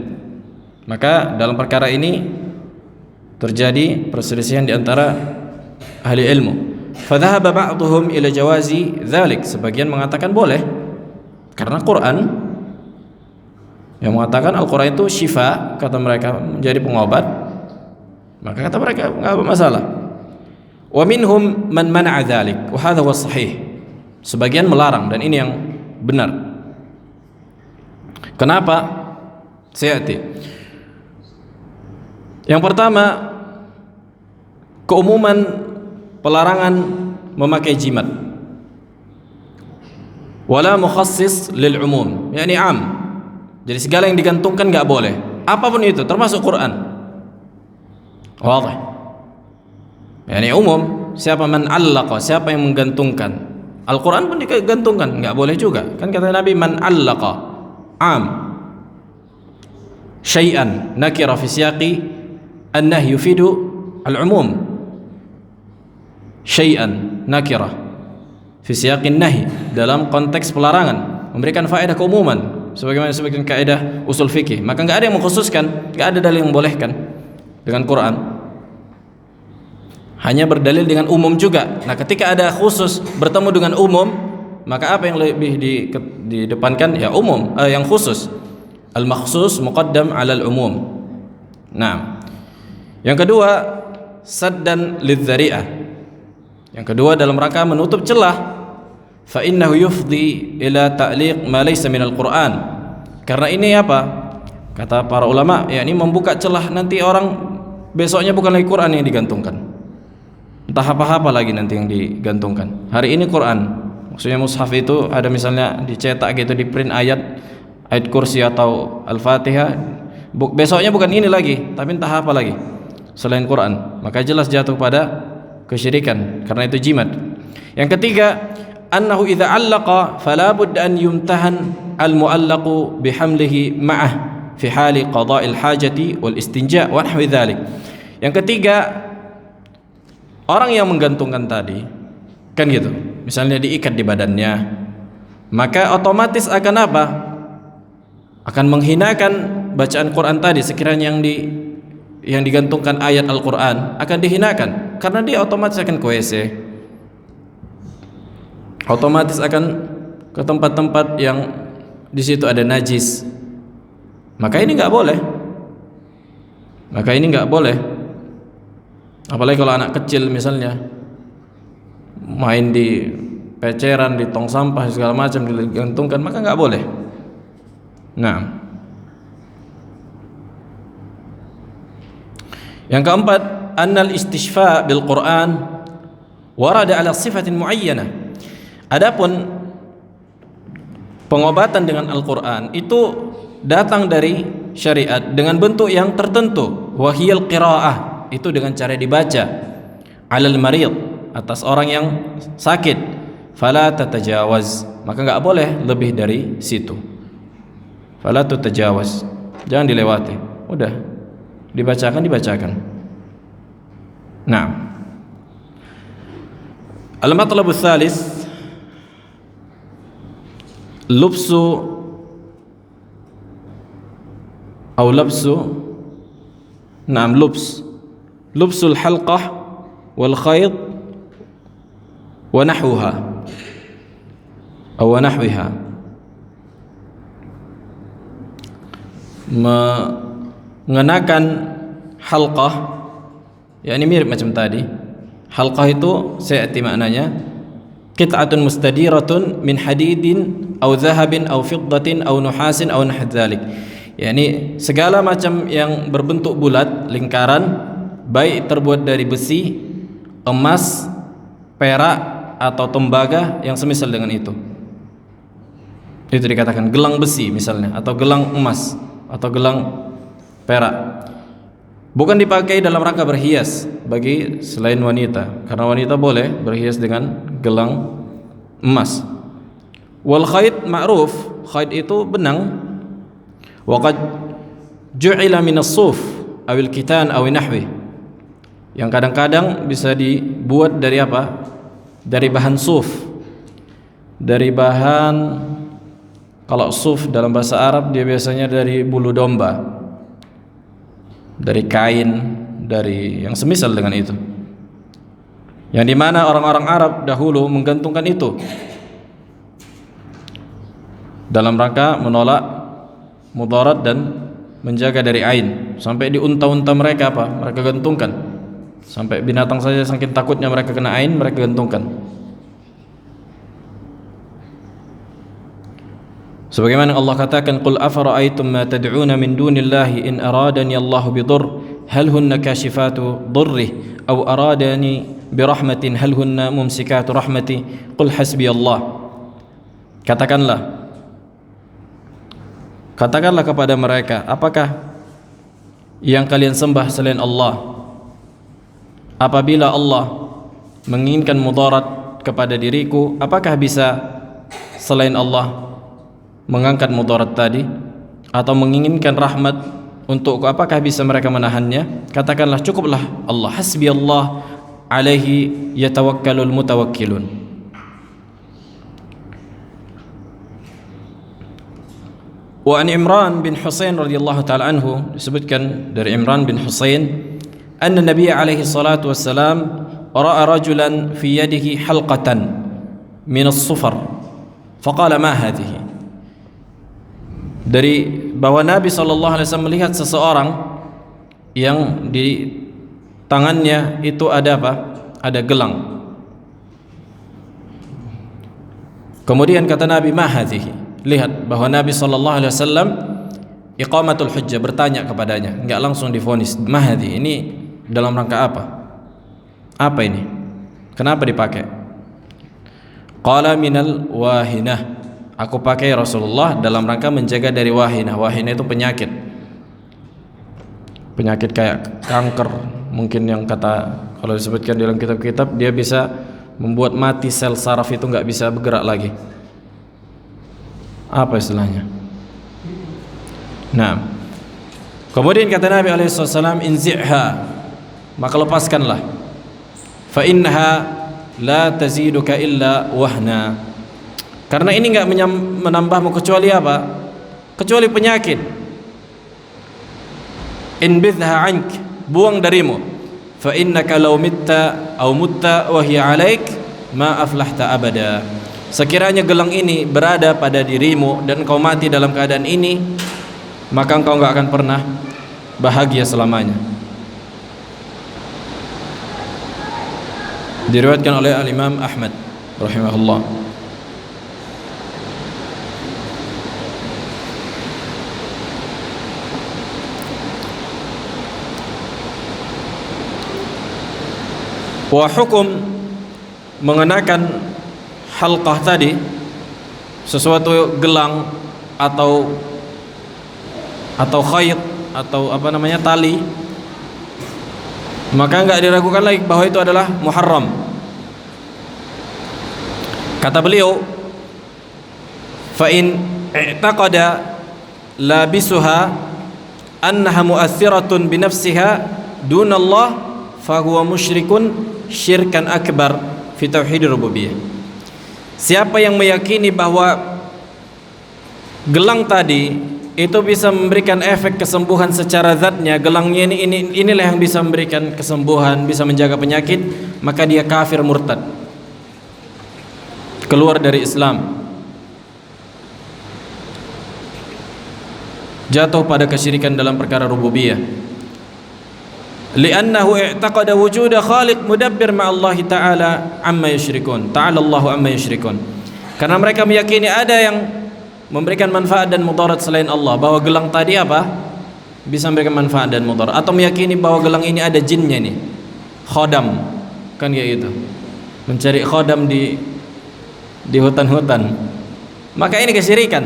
Maka dalam perkara ini terjadi perselisihan di antara ahli ilmu. Fa dhahaba ba'dhum ila jawazi dzalik, sebagian mengatakan boleh karena Quran, yang mengatakan Al-Quran itu syifa, kata mereka, menjadi pengobat, maka kata mereka enggak masalah. Wa minhum man mana'a dzalik wa hadha huwa sahih. Sebagian melarang dan ini yang benar. Kenapa? Sayati. Yang pertama, keumuman pelarangan memakai jimat. Wala mukhassis lil umum, yakni am. Jadi segala yang digantungkan enggak boleh. Apapun itu, termasuk Quran. Wadih. Yani umum, siapa man allaqa, siapa yang menggantungkan. Al-Quran pun digantungkan, enggak boleh juga. Kan kata Nabi, man allaqa am syai'an nakira fi siyaqi an-nahy yufidu al-umum. Syai'an nakira fi siyaqi an-nahy, dalam konteks pelarangan, memberikan faedah keumuman sebagaimana sebagian kaidah usul fikih. Maka enggak ada yang mengkhususkan, enggak ada dalil yang membolehkan dengan Quran. Hanya berdalil dengan umum juga. Nah, ketika ada khusus bertemu dengan umum, maka apa yang lebih didepankan? Ya umum, yang khusus. Al-makhsus muqaddam 'ala al-umum. Nah, yang kedua, saddan lidz-dzari'ah. Yang kedua, dalam rangka menutup celah. Fa innahu yufdi ila ta'liq ma laysa minal Qur'an. Karena ini apa? Kata para ulama, yakni membuka celah nanti orang besoknya bukan lagi Quran yang digantungkan. Entah apa-apa lagi nanti yang digantungkan. Hari ini Quran, maksudnya mushaf itu ada misalnya dicetak gitu, di print ayat kursi atau Al-Fatihah. Besoknya bukan ini lagi, tapi entah apa lagi selain Quran. Maka jelas jatuh pada kesyirikan, karena itu jimat. Yang ketiga, annahu idza 'allaqa fala budda an yumtahan al-mu'allaqu bihamlihi ma'ah fi hali qada'il hajati wal istinja' wa nahwi dzalik. Yang ketiga, orang yang menggantungkan tadi kan gitu, misalnya diikat di badannya, maka otomatis akan apa? Akan menghinakan bacaan Quran tadi. Sekiranya yang digantungkan ayat Al-Quran akan dihinakan, karena dia otomatis akan ke WC, otomatis akan ke tempat-tempat yang di situ ada najis. Maka ini nggak boleh. Maka ini nggak boleh. Apalagi kalau anak kecil misalnya main di peceran, di tong sampah segala macam digantungkan, maka nggak boleh. Nah, yang keempat, annal istishfa bil Quran warada ala sifatin muayyanah. Adapun pengobatan dengan Al-Quran itu datang dari syariat dengan bentuk yang tertentu. Wahiyal qiraah, itu dengan cara dibaca. Alal marid, atas orang yang sakit. Fala tatajawaz, maka enggak boleh lebih dari situ. Fala tatajawaz, jangan dilewati. Udah dibacakan. Nah, al-matlab ats-tsalits lubsu atau labsu, naam lubsul halqah wal khayt wa nahwaha atau nahwiha, mengenakan halqah, yakni mirip macam tadi. Halqah itu se'ati maknanya qit'atun mustadiratun min hadidin aw dhahabin aw fiddatin aw nuhasin aw nahw dzalik. yakni segala macam yang berbentuk bulat, lingkaran, baik terbuat dari besi, emas, perak atau tembaga yang semisal dengan itu. Itu dikatakan gelang besi misalnya, atau gelang emas, atau gelang perak. Bukan dipakai dalam rangka berhias bagi selain wanita, karena wanita boleh berhias dengan gelang emas. Wal khayt ma'ruf, khayt itu benang. Wa qad ju'ila min as-suf awil kitan aw nahwi, yang kadang-kadang bisa dibuat dari apa? Dari bahan suf. Dari bahan, kalau suf dalam bahasa Arab dia biasanya dari bulu domba, dari kain, dari yang semisal dengan itu, yang dimana orang-orang Arab dahulu menggantungkan itu dalam rangka menolak mudarat dan menjaga dari ain. Sampai di unta-unta mereka apa? Mereka gantungkan. Sampai binatang saja saking takutnya mereka kena ain, mereka gantungkan. Sebagaimana Allah katakan, "Qul afara'aytum ma tad'una min dunillahi in aradani Allahu bidurr hal hunna kashifatu dhurri aw aradani birahmatin hal hunna mumsikatu rahmati qul hasbiyallah." Katakanlah kepada mereka, apakah yang kalian sembah selain Allah, apabila Allah menginginkan mudarat kepada diriku, apakah bisa selain Allah mengangkat mudarat tadi, atau menginginkan rahmat untukku, apakah bisa mereka menahannya? Katakanlah, cukuplah Allah, hasbiyallah alaihi yatawakkalul mutawakkilun. Wa an Imran bin Husain radhiyallahu taala anhu, disebutkan dari Imran bin Husain, anna Nabi alaihi salatu wassalam ra'a rajulan fi yadihi halqatan min as-sufar faqala ma hadhihi. Dari bahwa Nabi SAW melihat seseorang yang di tangannya itu ada apa? Ada gelang. Kemudian kata Nabi, ma hadhihi. Lihat bahwa Nabi SAW iqamatul hujjah, bertanya kepadanya, enggak langsung divonis. Ma hadhihi, ini dalam rangka apa? Apa ini? Kenapa dipakai? Qala minal wahinah. Aku pakai Rasulullah dalam rangka menjaga dari wahinah. Wahinah itu penyakit. Penyakit kayak kanker, mungkin yang kata kalau disebutkan dalam kitab-kitab, dia bisa membuat mati sel saraf itu nggak bisa bergerak lagi. Apa istilahnya? Nah, kemudian kata Nabi alaihissalam, inzi'ha, maka lepaskanlah. Fa innaha la taziduka illa wahna. Karena ini enggak menambahmu kecuali apa? Kecuali penyakit. Inbidha ank, buang darimu. Fa innaka law mitta aw mutta wa hiya alaik ma aflahta abada. Sekiranya gelang ini berada pada dirimu dan kau mati dalam keadaan ini, maka engkau enggak akan pernah bahagia selamanya. Diriwayatkan oleh Al-Imam Ahmad rahimahullah. Wa hukum mengenakan halqah tadi, sesuatu gelang atau khayt atau apa namanya, tali, maka enggak diragukan lagi bahwa itu adalah muharram. Kata beliau, fa in i'taqada labisuha annaha mu'athiratun bi nafsiha dunallah fa huwa musyrikun syirkan akbar fi tauhid rububiyah. Siapa yang meyakini bahwa gelang tadi itu bisa memberikan efek kesembuhan secara zatnya, gelangnya inilah yang bisa memberikan kesembuhan, bisa menjaga penyakit, maka dia kafir murtad, keluar dari Islam, jatuh pada kesyirikan dalam perkara rububiyah. Li'annahu i'taqada wujuda khaliq mudabbir ma'allahi ta'ala amma yusyrikun. Ta'ala Allahu amma yusyrikun. Karena mereka meyakini ada yang memberikan manfaat dan mudarat selain Allah, bahwa gelang tadi apa? Bisa memberikan manfaat dan mudarat, atau meyakini bahwa gelang ini ada jinnya nih. Khodam, kan kayak gitu. Mencari khodam di hutan-hutan. Maka ini kesyirikan.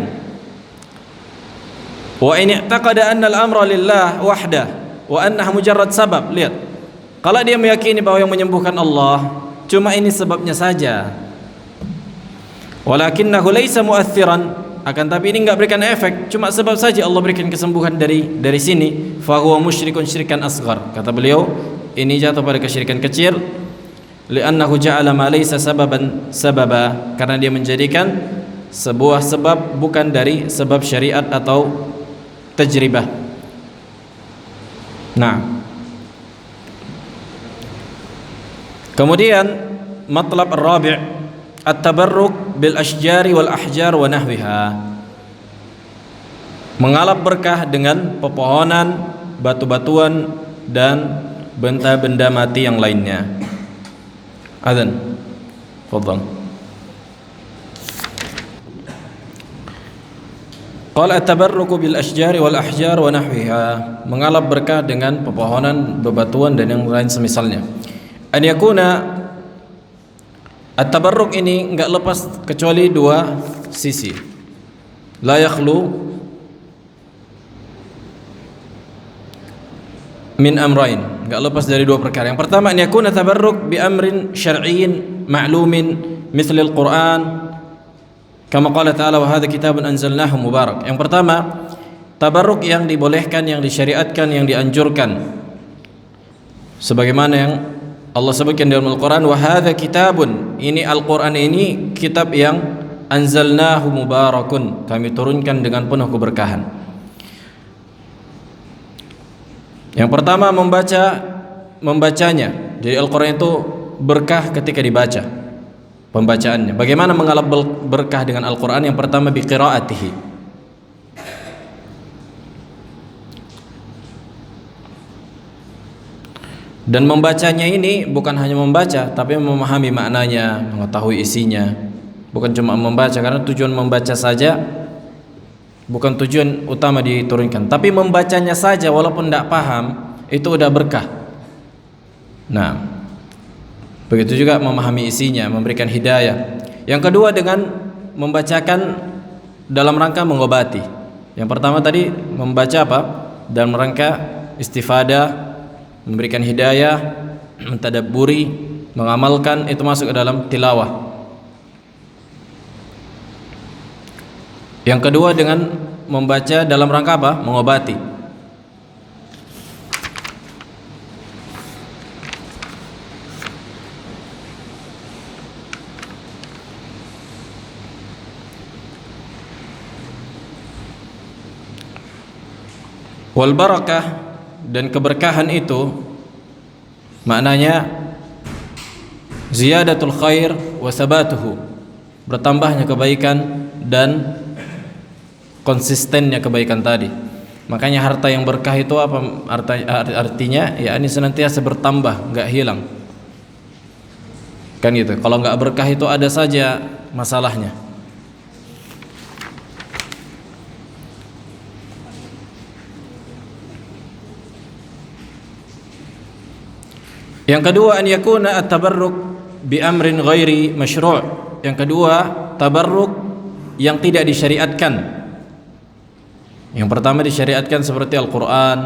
Wa in i'taqada anna al-amra lillah wahdah wa annaha mujarrad sabab. Lihat, kalau dia meyakini bahwa yang menyembuhkan Allah, cuma ini sebabnya saja, walakinnahu laisa mu'athiran, akan tapi ini enggak berikan efek, cuma sebab saja Allah berikan kesembuhan dari sini, fa huwa musyrikun syirkan asghar. Kata beliau, ini jatuh pada kesyirikan kecil, li'annahu ja'ala ma laysa sababan sababa, karena dia menjadikan sebuah sebab bukan dari sebab syariat atau tajribah. Nah, kemudian matlab ar-rabi' at-tabarruk bil ashjari wal ahjar wa nahwiha, mengalap berkah dengan pepohonan, batu-batuan dan benda-benda mati yang lainnya. Adzan, fadhal. Qala at-tabarruku bil ashjari wal ahjar wa nahwiha, mengalap berkah dengan pepohonan, bebatuan dan yang lain semisalnya. An yakuna, at-tabarruk ini enggak lepas kecuali dua sisi. La yakhlu min amrain, enggak lepas dari dua perkara. Yang pertama, an yakuna tabarruk bi amrin syar'iyyin ma'lumin misal al-Qur'an, kama qala ta'ala wa hadha kitabun anzalnahu mubarak. Yang pertama, tabarruk yang dibolehkan, yang disyariatkan, yang dianjurkan, sebagaimana yang Allah sebutkan dalam Al-Quran, wa hadha kitabun, ini Al-Quran ini kitab yang anzalnahu mubarakun, kami turunkan dengan penuh keberkahan. Yang pertama, membacanya. Jadi Al-Quran itu berkah ketika dibaca, pembacaannya. Bagaimana mengalap berkah dengan Al-Quran? Yang pertama, biqiraatihi, dan membacanya ini bukan hanya membaca, tapi memahami maknanya, mengetahui isinya. Bukan cuma membaca, karena tujuan membaca saja bukan tujuan utama diturunkan, tapi membacanya saja walaupun tidak paham itu udah berkah. Nah, begitu juga memahami isinya, memberikan hidayah. Yang kedua, dengan membacakan dalam rangka mengobati. Yang pertama tadi membaca apa? Dalam rangka istifadah, memberikan hidayah, mentadabburi, mengamalkan, itu masuk ke dalam tilawah. Yang kedua, dengan membaca dalam rangka apa? Mengobati. Wal barakah, dan keberkahan itu maknanya ziyadatul khair wa sabatuhu, bertambahnya kebaikan dan konsistennya kebaikan tadi. Makanya harta yang berkah itu apa artinya? Ya, ini senantiasa bertambah, enggak hilang. Kan gitu. Kalau enggak berkah itu ada saja masalahnya. Yang kedua, an yakuna at-tabarruk bi amrin ghairi masyru'. Yang kedua, tabarruk yang tidak disyariatkan. Yang pertama disyariatkan seperti Al-Quran,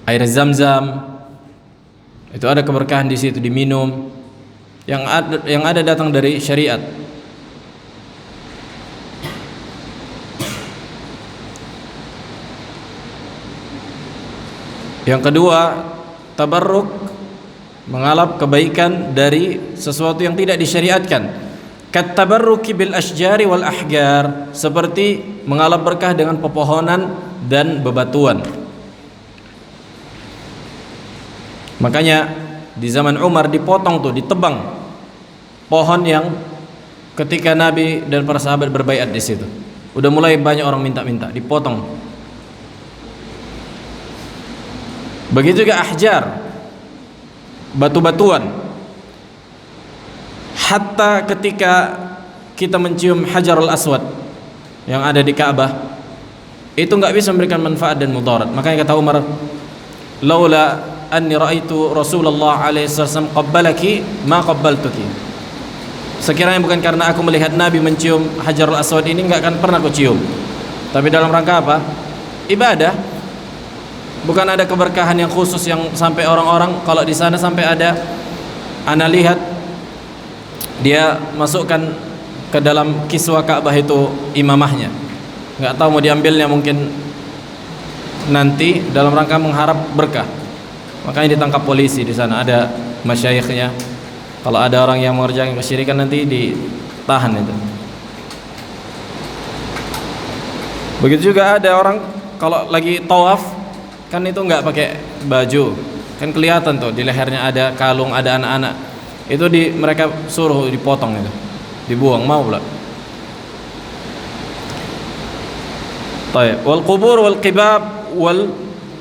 air Zam-Zam, itu ada keberkahan di situ, diminum. Yang ada datang dari syariat. Yang kedua, tabarruk mengalap kebaikan dari sesuatu yang tidak disyariatkan. Kat tabarruki bil ashjari wal ahjar, seperti mengalap berkah dengan pepohonan dan bebatuan. Makanya di zaman Umar dipotong tuh, ditebang pohon yang ketika Nabi dan para sahabat berbaiat di situ. Udah mulai banyak orang minta-minta, dipotong. Begitu juga ahjar, batu-batuan. Hatta ketika kita mencium Hajarul Aswad yang ada di Ka'bah, itu enggak bisa memberikan manfaat dan mudarat. Makanya kata Umar, laula anni ra'aitu Rasulullah alaihi wasallam qabbalaki ma qabbaltuki. Sekiranya bukan karena aku melihat Nabi mencium Hajarul Aswad ini, enggak akan pernah aku cium. Tapi dalam rangka apa? Ibadah. Bukan ada keberkahan yang khusus yang sampai orang-orang kalau di sana sampai ada ana lihat dia masukkan ke dalam kiswa Ka'bah itu imamahnya. Enggak tahu mau diambilnya mungkin nanti dalam rangka mengharap berkah. Makanya ditangkap polisi di sana, ada masyayikhnya. Kalau ada orang yang mengerjakan kesyirikan nanti ditahan itu. Begitu juga ada orang kalau lagi tawaf kan itu nggak pakai baju, kan kelihatan tuh di lehernya ada kalung, ada anak-anak. Itu mereka suruh dipotong itu, dibuang, mau pula. Taib. Wal qubur wal qibab wal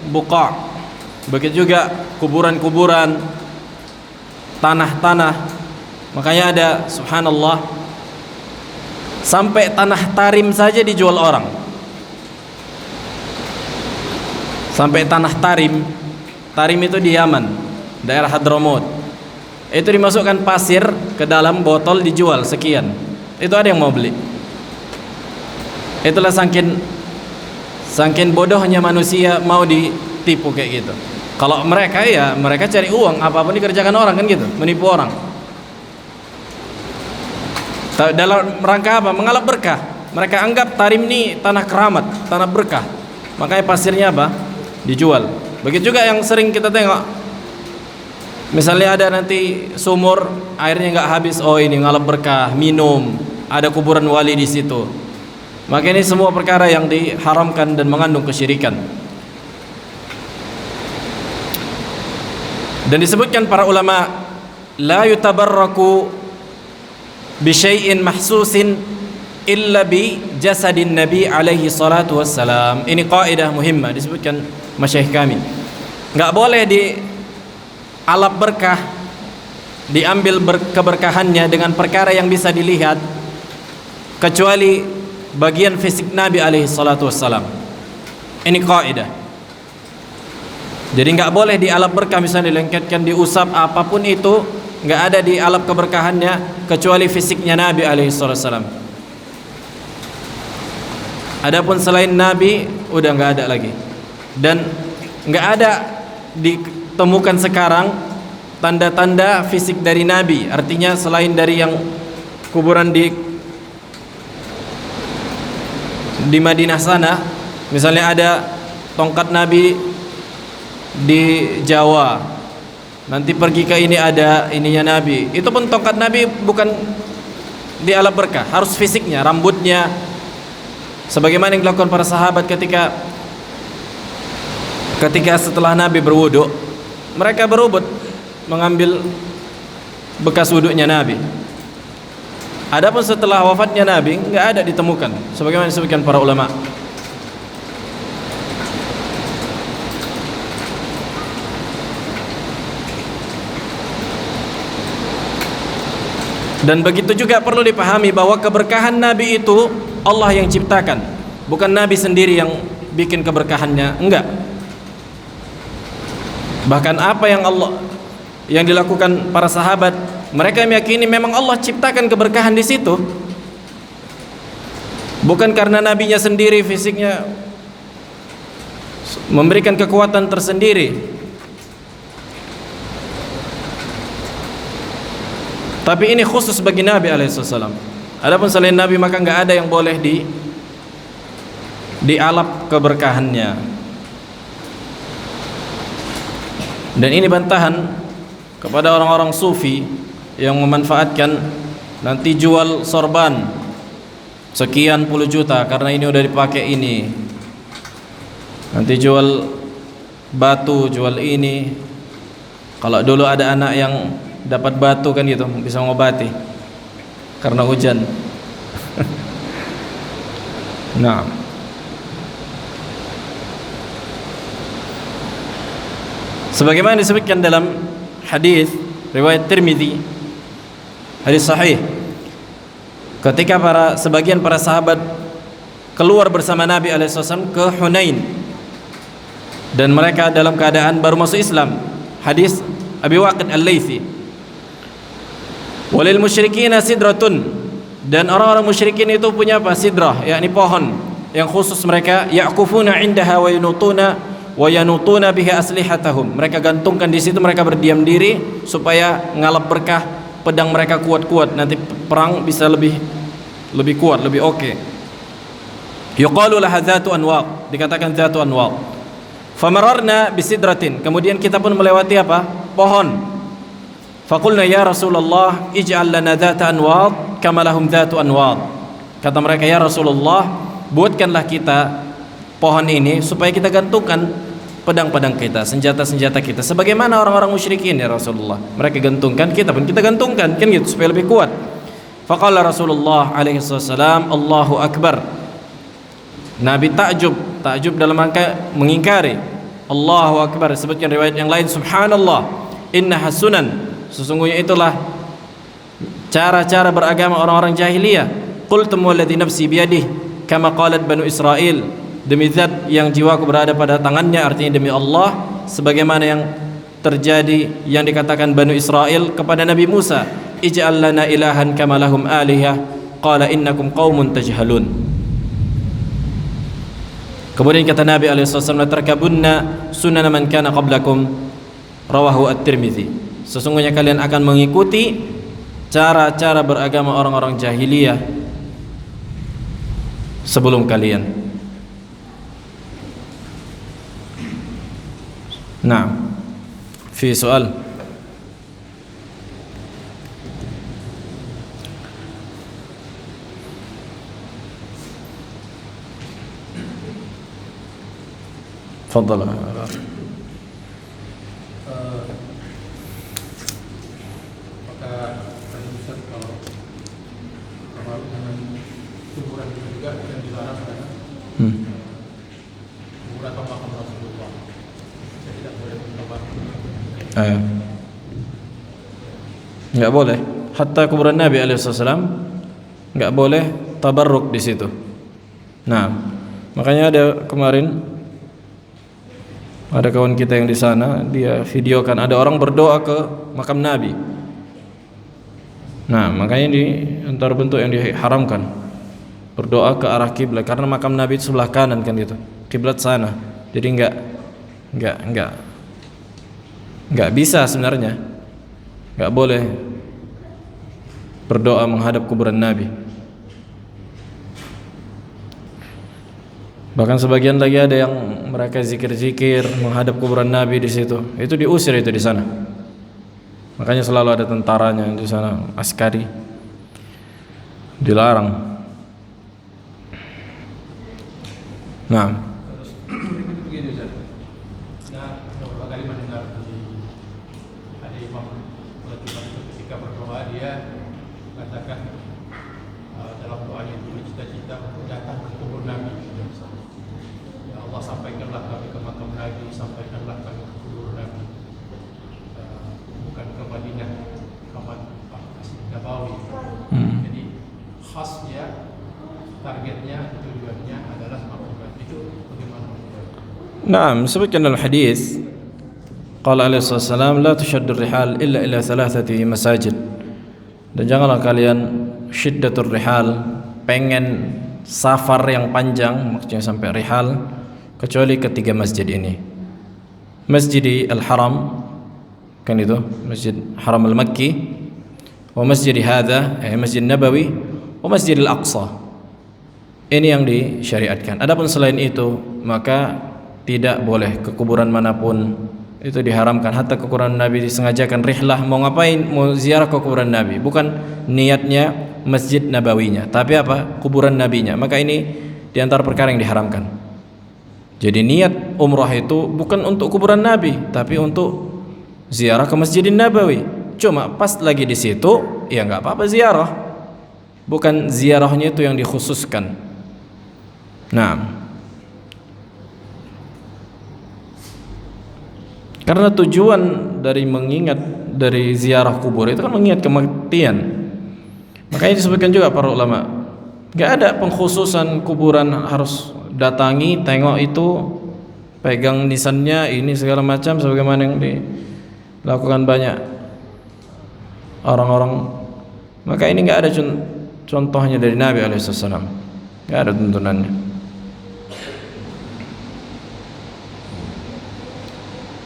buqa'. Begitu juga kuburan-kuburan, tanah-tanah. Makanya ada subhanallah sampai tanah tarim saja dijual orang. Sampai tanah tarim. Tarim itu di Yaman, daerah Hadramaut. Itu dimasukkan pasir ke dalam botol dijual sekian. Itu ada yang mau beli. Itulah saking bodohnya manusia mau ditipu kayak gitu. Kalau mereka ya mereka cari uang, apapun dikerjakan orang kan gitu, menipu orang. Dalam rangka apa? Mengalap berkah. Mereka anggap tarim ini tanah keramat, tanah berkah. Makanya pasirnya apa? Dijual. Begitu juga yang sering kita tengok, misalnya ada nanti sumur airnya nggak habis, oh ini ngalap berkah, minum, ada kuburan wali di situ. Maka ini semua perkara yang diharamkan dan mengandung kesyirikan. Dan disebutkan para ulama, la yutabarraku bi syai'in mahsusin illa bi jasadin nabi alaihi salatu wassalam. Ini kaidah muhimmah disebutkan masyayikh kami. Enggak boleh dialap berkah, diambil keberkahannya dengan perkara yang bisa dilihat kecuali bagian fisik Nabi alaihi salatu wassalam. Ini kaidah. Jadi enggak boleh dialap berkah, misalnya dilengketkan, diusap, apapun itu enggak ada dialap keberkahannya kecuali fisiknya Nabi alaihi salatu wassalam. Adapun selain Nabi udah enggak ada lagi. Dan nggak ada ditemukan sekarang tanda-tanda fisik dari Nabi. Artinya selain dari yang kuburan di Madinah sana, misalnya ada tongkat Nabi di Jawa, nanti pergi ke ini ada ininya Nabi. Itu pun tongkat Nabi bukan dialap berkah, harus fisiknya, rambutnya, sebagaimana yang dilakukan para sahabat ketika setelah Nabi berwudu, mereka berubut mengambil bekas wudunya Nabi. Adapun setelah wafatnya Nabi enggak ada ditemukan, sebagaimana disebutkan para ulama. Dan begitu juga perlu dipahami bahwa keberkahan Nabi itu Allah yang ciptakan, bukan Nabi sendiri yang bikin keberkahannya, enggak. Bahkan apa yang dilakukan para sahabat, mereka meyakini memang Allah ciptakan keberkahan di situ, bukan karena nabinya sendiri fisiknya memberikan kekuatan tersendiri, tapi ini khusus bagi Nabi alaihissalam. Adapun selain Nabi maka nggak ada yang boleh dialap keberkahannya. Dan ini bantahan kepada orang-orang sufi yang memanfaatkan nanti jual sorban sekian puluh juta karena ini udah dipakai ini, nanti jual batu, jual ini. Kalau dulu ada anak yang dapat batu kan gitu, bisa mengobati karena hujan. Nah, sebagaimana disebutkan dalam hadis riwayat Tirmidzi, hadis sahih, ketika sebagian para sahabat keluar bersama Nabi alaihissalam ke Hunain dan mereka dalam keadaan baru masuk Islam. Hadis Abi Waqid Al-Laythi, walil musyrikina sidratun, dan orang-orang musyrikin itu punya apa? Sidrah, yakni pohon yang khusus mereka, ya'kufuna indaha wa yunutuna wa yanutuna bihi aslihatahum. Mereka gantungkan di situ, mereka berdiam diri supaya ngalap berkah pedang mereka kuat-kuat, nanti perang bisa lebih kuat, lebih oke. Yuqalu laha dzatu anwaq, dikatakan dzatu anwaq. Famararna bisidratin, kemudian kita pun melewati apa? Pohon. Faqulna ya Rasulullah ij'al lana dzata anwaq kama lahum dzatu anwaq. Kata mereka, ya Rasulullah, buatkanlah kita pohon ini supaya kita gantungkan pedang-pedang kita, senjata-senjata kita sebagaimana orang-orang musyrikin ya Rasulullah. Mereka gantungkan, kita pun kita gantungkan, kan gitu, supaya lebih kuat. Faqala Rasulullah alaihi wasallam, Allahu akbar. Nabi takjub dalam rangka mengingkari. Allahu akbar. Sebutkan riwayat yang lain, subhanallah, innaha sunan, sesungguhnya itulah cara-cara beragama orang-orang jahiliyah. Qultum walladzi nafsi biyadihi kama qalat Banu Israil, demi zat yang jiwaku berada pada tangannya, artinya demi Allah, sebagaimana yang terjadi yang dikatakan Banu Israil kepada Nabi Musa, ij'al lana ilahan kama lahum alihah qala innakum qaumun tajhalun. Kemudian kata Nabi SAW, tarkabunna sunan man kana qablakum, rawahu at-Tirmidzi. Sesungguhnya kalian akan mengikuti cara-cara beragama orang-orang jahiliyah sebelum kalian. Nah, fi soal. Fadhal. Maka tadi Ustaz, kalau dengan kuburan itu juga yang dilarang adalah kuburan atau makam Rasulullah. Saya tidak boleh menambah. Enggak boleh. Hatta kuburan Nabi alaihissalam enggak boleh tabarruk di situ. Nah, makanya ada kemarin ada kawan kita yang di sana, dia videokan ada orang berdoa ke makam Nabi. Nah, makanya di antara bentuk yang diharamkan berdoa ke arah kiblat, karena makam Nabi itu sebelah kanan kan gitu, kiblat sana. Jadi enggak bisa sebenarnya, enggak boleh berdoa menghadap kuburan Nabi. Bahkan sebagian lagi ada yang mereka zikir-zikir menghadap kuburan Nabi di situ. Itu diusir itu di sana. Makanya selalu ada tentaranya di sana, askari. Dilarang. Nah, Begini Ustaz. Nah, beberapa kali mendengar ada imam ketika berdoa dia katakan dalam doanya itu cita-cita untuk datang ke kubur Nabi. Ya Allah, sampaikanlah kami ke makam Nabi, sampaikanlah kami ke kubur Nabi, bukan ke Madinah, ke Masjid Nabawi. Jadi khasnya, targetnya, tujuannya adalah makam Nabi. Itu bagaimana? Naam, sebutkan dalam hadis qala alaihi wasallam la tushaddu rihal illa ila thalathati masajid. Dan janganlah kalian syiddatur rihal, pengen safar yang panjang, maksudnya sampai rihal, kecuali ketiga masjid ini. Masjid Al-Haram, kan itu, Masjid Haram Al-Makki, wa masjid hadha, Masjid Nabawi, wa Masjid Al-Aqsa. Ini yang disyariatkan. Adapun selain itu, maka tidak boleh ke kuburan manapun, itu diharamkan. Hatta ke kuburan Nabi disengajakan rihlah, mau ngapain? Mau ziarah ke kuburan Nabi, bukan niatnya Masjid Nabawinya, tapi apa? Kuburan Nabinya. Maka ini di antara perkara yang diharamkan. Jadi niat umrah itu bukan untuk kuburan Nabi, tapi untuk ziarah ke Masjidin Nabawi. Cuma pas lagi di situ, ya nggak apa-apa ziarah. Bukan ziarahnya itu yang dikhususkan. Nah, karena tujuan dari mengingat dari ziarah kubur itu kan mengingat kematian. Makanya disebutkan juga para ulama, nggak ada pengkhususan kuburan harus datangi, tengok itu, pegang nisannya ini segala macam sebagaimana yang dilakukan banyak orang-orang. Maka ini nggak ada contohnya dari Nabi alaihissalam, nggak ada tuntunannya.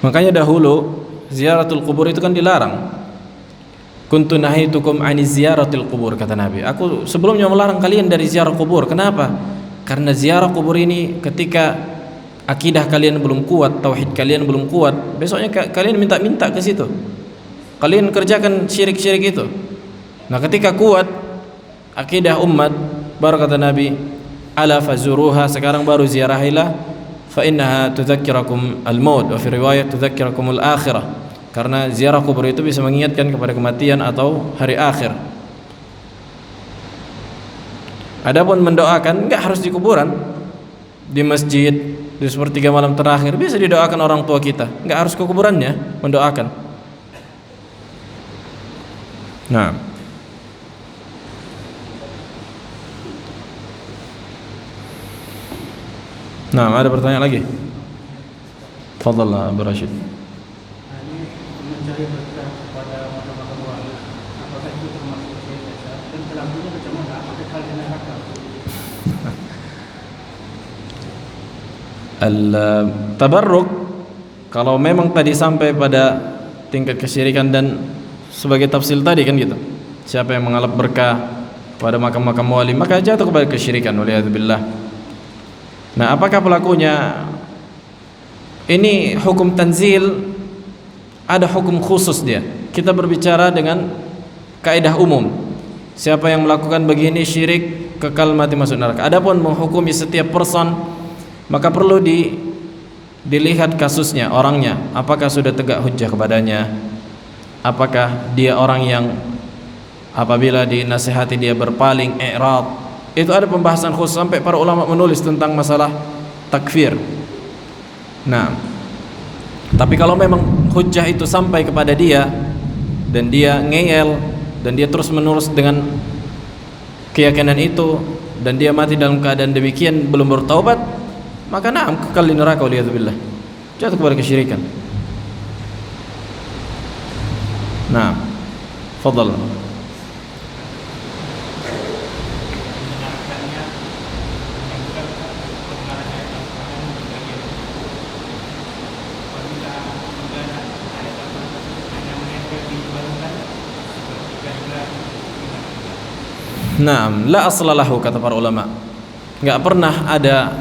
Makanya dahulu ziaratul kubur itu kan dilarang. Kuntu nahitukum ani ziyaratil kubur, kata Nabi. Aku sebelumnya melarang kalian dari ziarah kubur. Kenapa? Karena ziarah kubur ini ketika akidah kalian belum kuat, tauhid kalian belum kuat, besoknya kalian minta-minta ke situ. Kalian kerjakan syirik-syirik itu. Nah, ketika kuat akidah umat, baru kata Nabi, ala fazuruha, sekarang baru ziarahilah, fa innaha tudzakkirakum al-maut, wa fi riwayat tudzakkirakum al-akhirah. Karena ziarah kubur itu bisa mengingatkan kepada kematian atau hari akhir. Adapun mendoakan enggak harus di kuburan, di masjid, di sepertiga malam terakhir bisa didoakan orang tua kita, enggak harus ke kuburannya mendoakan. Nah, ada pertanyaan lagi? Fadhal Abu Rashid. Mencari berkah kepada makam-makam wali, apakah itu termasuk dosa? Dan pelakunya bagaimana? Apakah kalian neraka? Al-tabarruk, kalau memang tadi sampai pada tingkat kesyirikan dan sebagai tafsil tadi kan gitu, siapa yang mengalap berkah pada makam-makam wali maka jatuh kepada kesyirikan, waliyadzubillah. Nah, apakah pelakunya ini hukum tanzil? Ada hukum khusus dia. Kita berbicara dengan kaidah umum. Siapa yang melakukan begini syirik, kekal mati masuk neraka. Adapun menghukumi setiap person, maka perlu dilihat kasusnya, orangnya. Apakah sudah tegak hujjah kepadanya? Apakah dia orang yang apabila dinasihati dia berpaling, i'rad? Itu ada pembahasan khusus, sampai para ulama menulis tentang masalah takfir. Nah, tapi kalau memang hujjah itu sampai kepada dia dan dia ngeyel dan dia terus menerus dengan keyakinan itu dan dia mati dalam keadaan demikian belum bertaubat, maka na'am kekal di neraka, waliyadzubillah, jatuh kepada kesyirikan. Nah, fadhal. Naam, la aslalahu, kata para ulama. Enggak pernah ada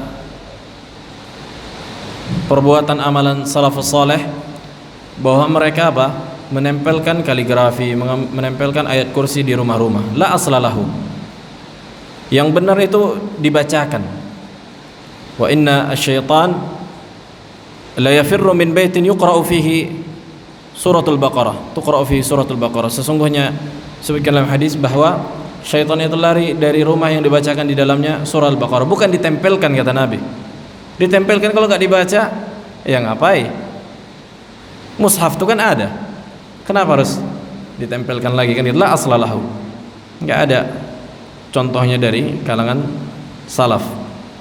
perbuatan amalan salafus saleh bahwa mereka menempelkan kaligrafi, menempelkan ayat kursi di rumah-rumah. La aslalahu. Yang benar itu dibacakan. Wa inna asy-syaitan la yafirru min baitin yuqra'u fihi suratul Baqarah. Tuqra'u fihi suratul Baqarah. Sesungguhnya sebutkan dalam hadis bahwa syaitan itu lari dari rumah yang dibacakan di dalamnya surah Al-Baqarah. Bukan ditempelkan, kata Nabi. Ditempelkan kalau nggak dibaca, ya ngapain? Mushaf itu kan ada. Kenapa harus ditempelkan lagi? Kan la aslalahu. Nggak ada contohnya dari kalangan salaf,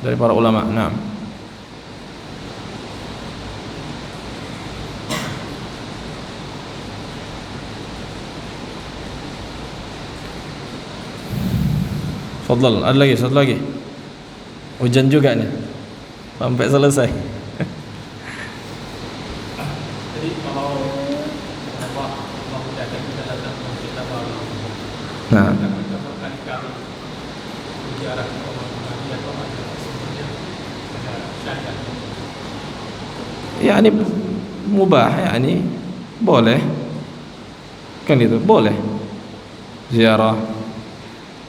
dari para ulama. Nah, fadhal, ada lagi, satu lagi. Hujan juga nih sampai selesai. Jadi kalau Allah memudahkan kita datang ke kita baru, Nah, kita berkali-kali bicara ke orang Nabi atau ada sebenarnya ada syariat. ya ini mubah, ya ini boleh. Kan itu boleh ziarah.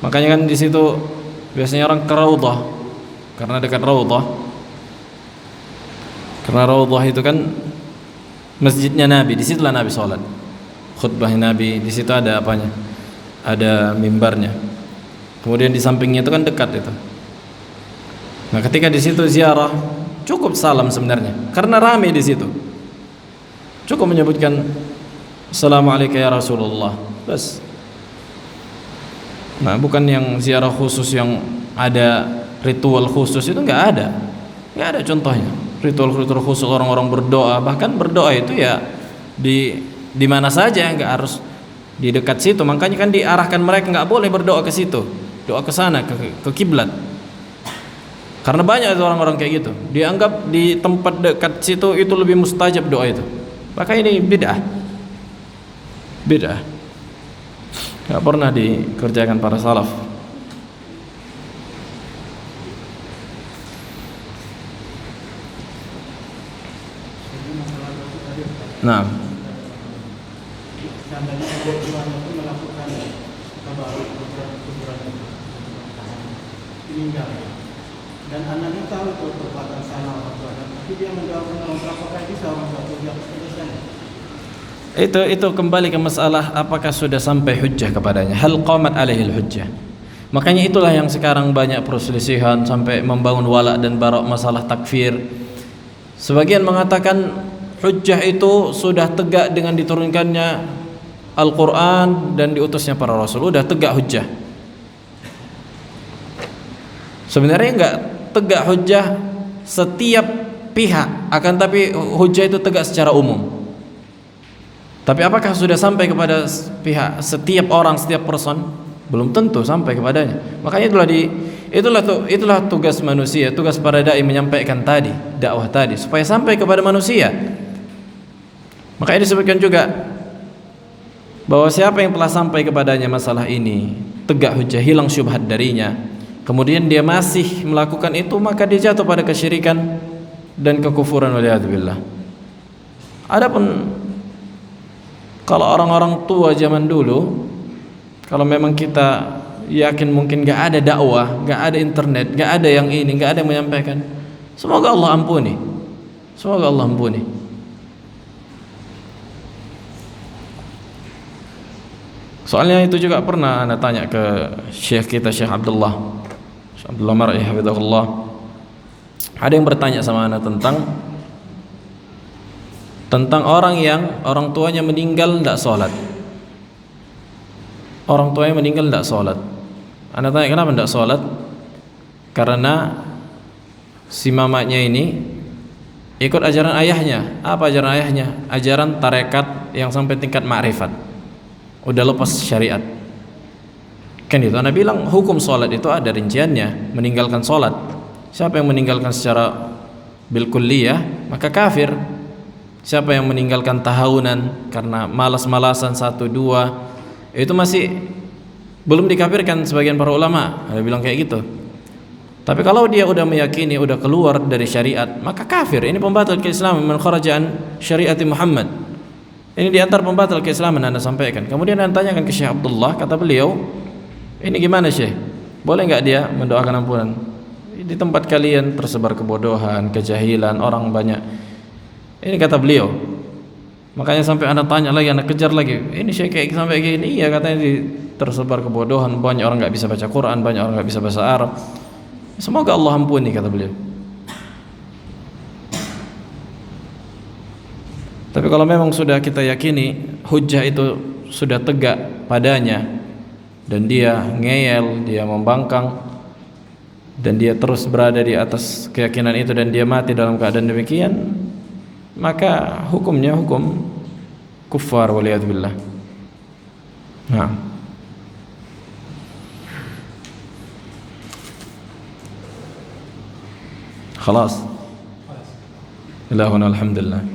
Makanya kan di situ biasanya orang ke raudhah karena dekat raudhah. Karena raudhah itu kan masjidnya Nabi, di situlah Nabi sholat. Khutbahnya Nabi, di situ ada apanya? Ada mimbarnya. Kemudian di sampingnya itu kan dekat itu. Nah, ketika di situ ziarah, cukup salam sebenarnya. Karena ramai di situ. Cukup menyebutkan Assalamualaikum ya Rasulullah. Bas. Nah, bukan yang ziarah khusus yang ada ritual khusus, itu nggak ada contohnya. Ritual khusus orang-orang berdoa, bahkan berdoa itu ya di mana saja, nggak harus di dekat situ. Makanya kan diarahkan mereka nggak boleh berdoa ke situ, doa ke sana, ke kiblat. Karena banyak itu orang-orang kayak gitu. Dianggap di tempat dekat situ itu lebih mustajab doa itu. Maka ini bid'ah. Bid'ah. Enggak pernah dikerjakan para salaf. Nah, seandainya orang tuanya itu melakukan tabarruk kuburan meninggal dan anaknya tahu itu perbuatan salah orang tuanya, tapi dia menjawabkan orang tua, apakah bisa orang tua dia selesai? itu kembali ke masalah apakah sudah sampai hujjah kepadanya. Hal qamat alaihil hujjah. Makanya itulah yang sekarang banyak perselisihan sampai membangun wala dan bara masalah takfir. Sebagian mengatakan hujjah itu sudah tegak dengan diturunkannya Al-Quran dan diutusnya para Rasul. Udah tegak hujjah. Sebenarnya enggak tegak hujjah setiap pihak, akan tapi hujjah itu tegak secara umum. Tapi apakah sudah sampai kepada pihak setiap orang, setiap person? Belum tentu sampai kepadanya. Makanya itulah tugas manusia, tugas para dai menyampaikan tadi, dakwah tadi supaya sampai kepada manusia. Makanya disebutkan juga bahwa siapa yang telah sampai kepadanya masalah ini, tegak hujjah, hilang syubhat darinya, kemudian dia masih melakukan itu, maka dia jatuh pada kesyirikan dan kekufuran, waliyadzubillah. Adapun kalau orang-orang tua zaman dulu, kalau memang kita yakin mungkin gak ada dakwah, gak ada internet, gak ada yang ini, gak ada yang menyampaikan, semoga Allah ampuni. Semoga Allah ampuni. Soalnya itu juga pernah Anda tanya ke Syekh kita, Syekh Abdullah Mar'i hafizahullah. Ada yang bertanya sama Anda tentang orang yang orang tuanya meninggal tidak sholat. Orang tuanya meninggal tidak sholat. Anda tanya kenapa tidak sholat? Karena si mamanya ini ikut ajaran ayahnya. Apa ajaran ayahnya? Ajaran tarekat yang sampai tingkat ma'rifat. Udah lepas syariat. Kan itu Anda bilang hukum sholat itu ada rinciannya. Meninggalkan sholat, siapa yang meninggalkan secara bil kulliyah maka kafir. Siapa yang meninggalkan tahawunan karena malas-malasan 1, 2, itu masih belum dikafirkan sebagian para ulama. Ada bilang kayak gitu. Tapi kalau dia udah meyakini udah keluar dari syariat, maka kafir. Ini pembatal keislaman, man kharaja an syariati Muhammad. Ini di antara pembatal keislaman Anda sampaikan. Kemudian Anda tanyakan ke Syekh Abdullah, kata beliau, ini gimana Syekh? Boleh enggak dia mendoakan ampunan? Di tempat kalian tersebar kebodohan, kejahilan, orang banyak. Ini kata beliau. Makanya sampai Anda tanya lagi, Anda kejar lagi. Ini Syekh kayak sampai gini. Iya, katanya tersebar kebodohan, banyak orang enggak bisa baca Quran, banyak orang enggak bisa bahasa Arab. Semoga Allah ampuni, kata beliau. Tapi kalau memang sudah kita yakini hujjah itu sudah tegak padanya dan dia ngeyel, dia membangkang dan dia terus berada di atas keyakinan itu dan dia mati dalam keadaan demikian, maka hukumnya hukum kufar, waliyadzubillah. Nah, khalas. Ilahuna alhamdulillah.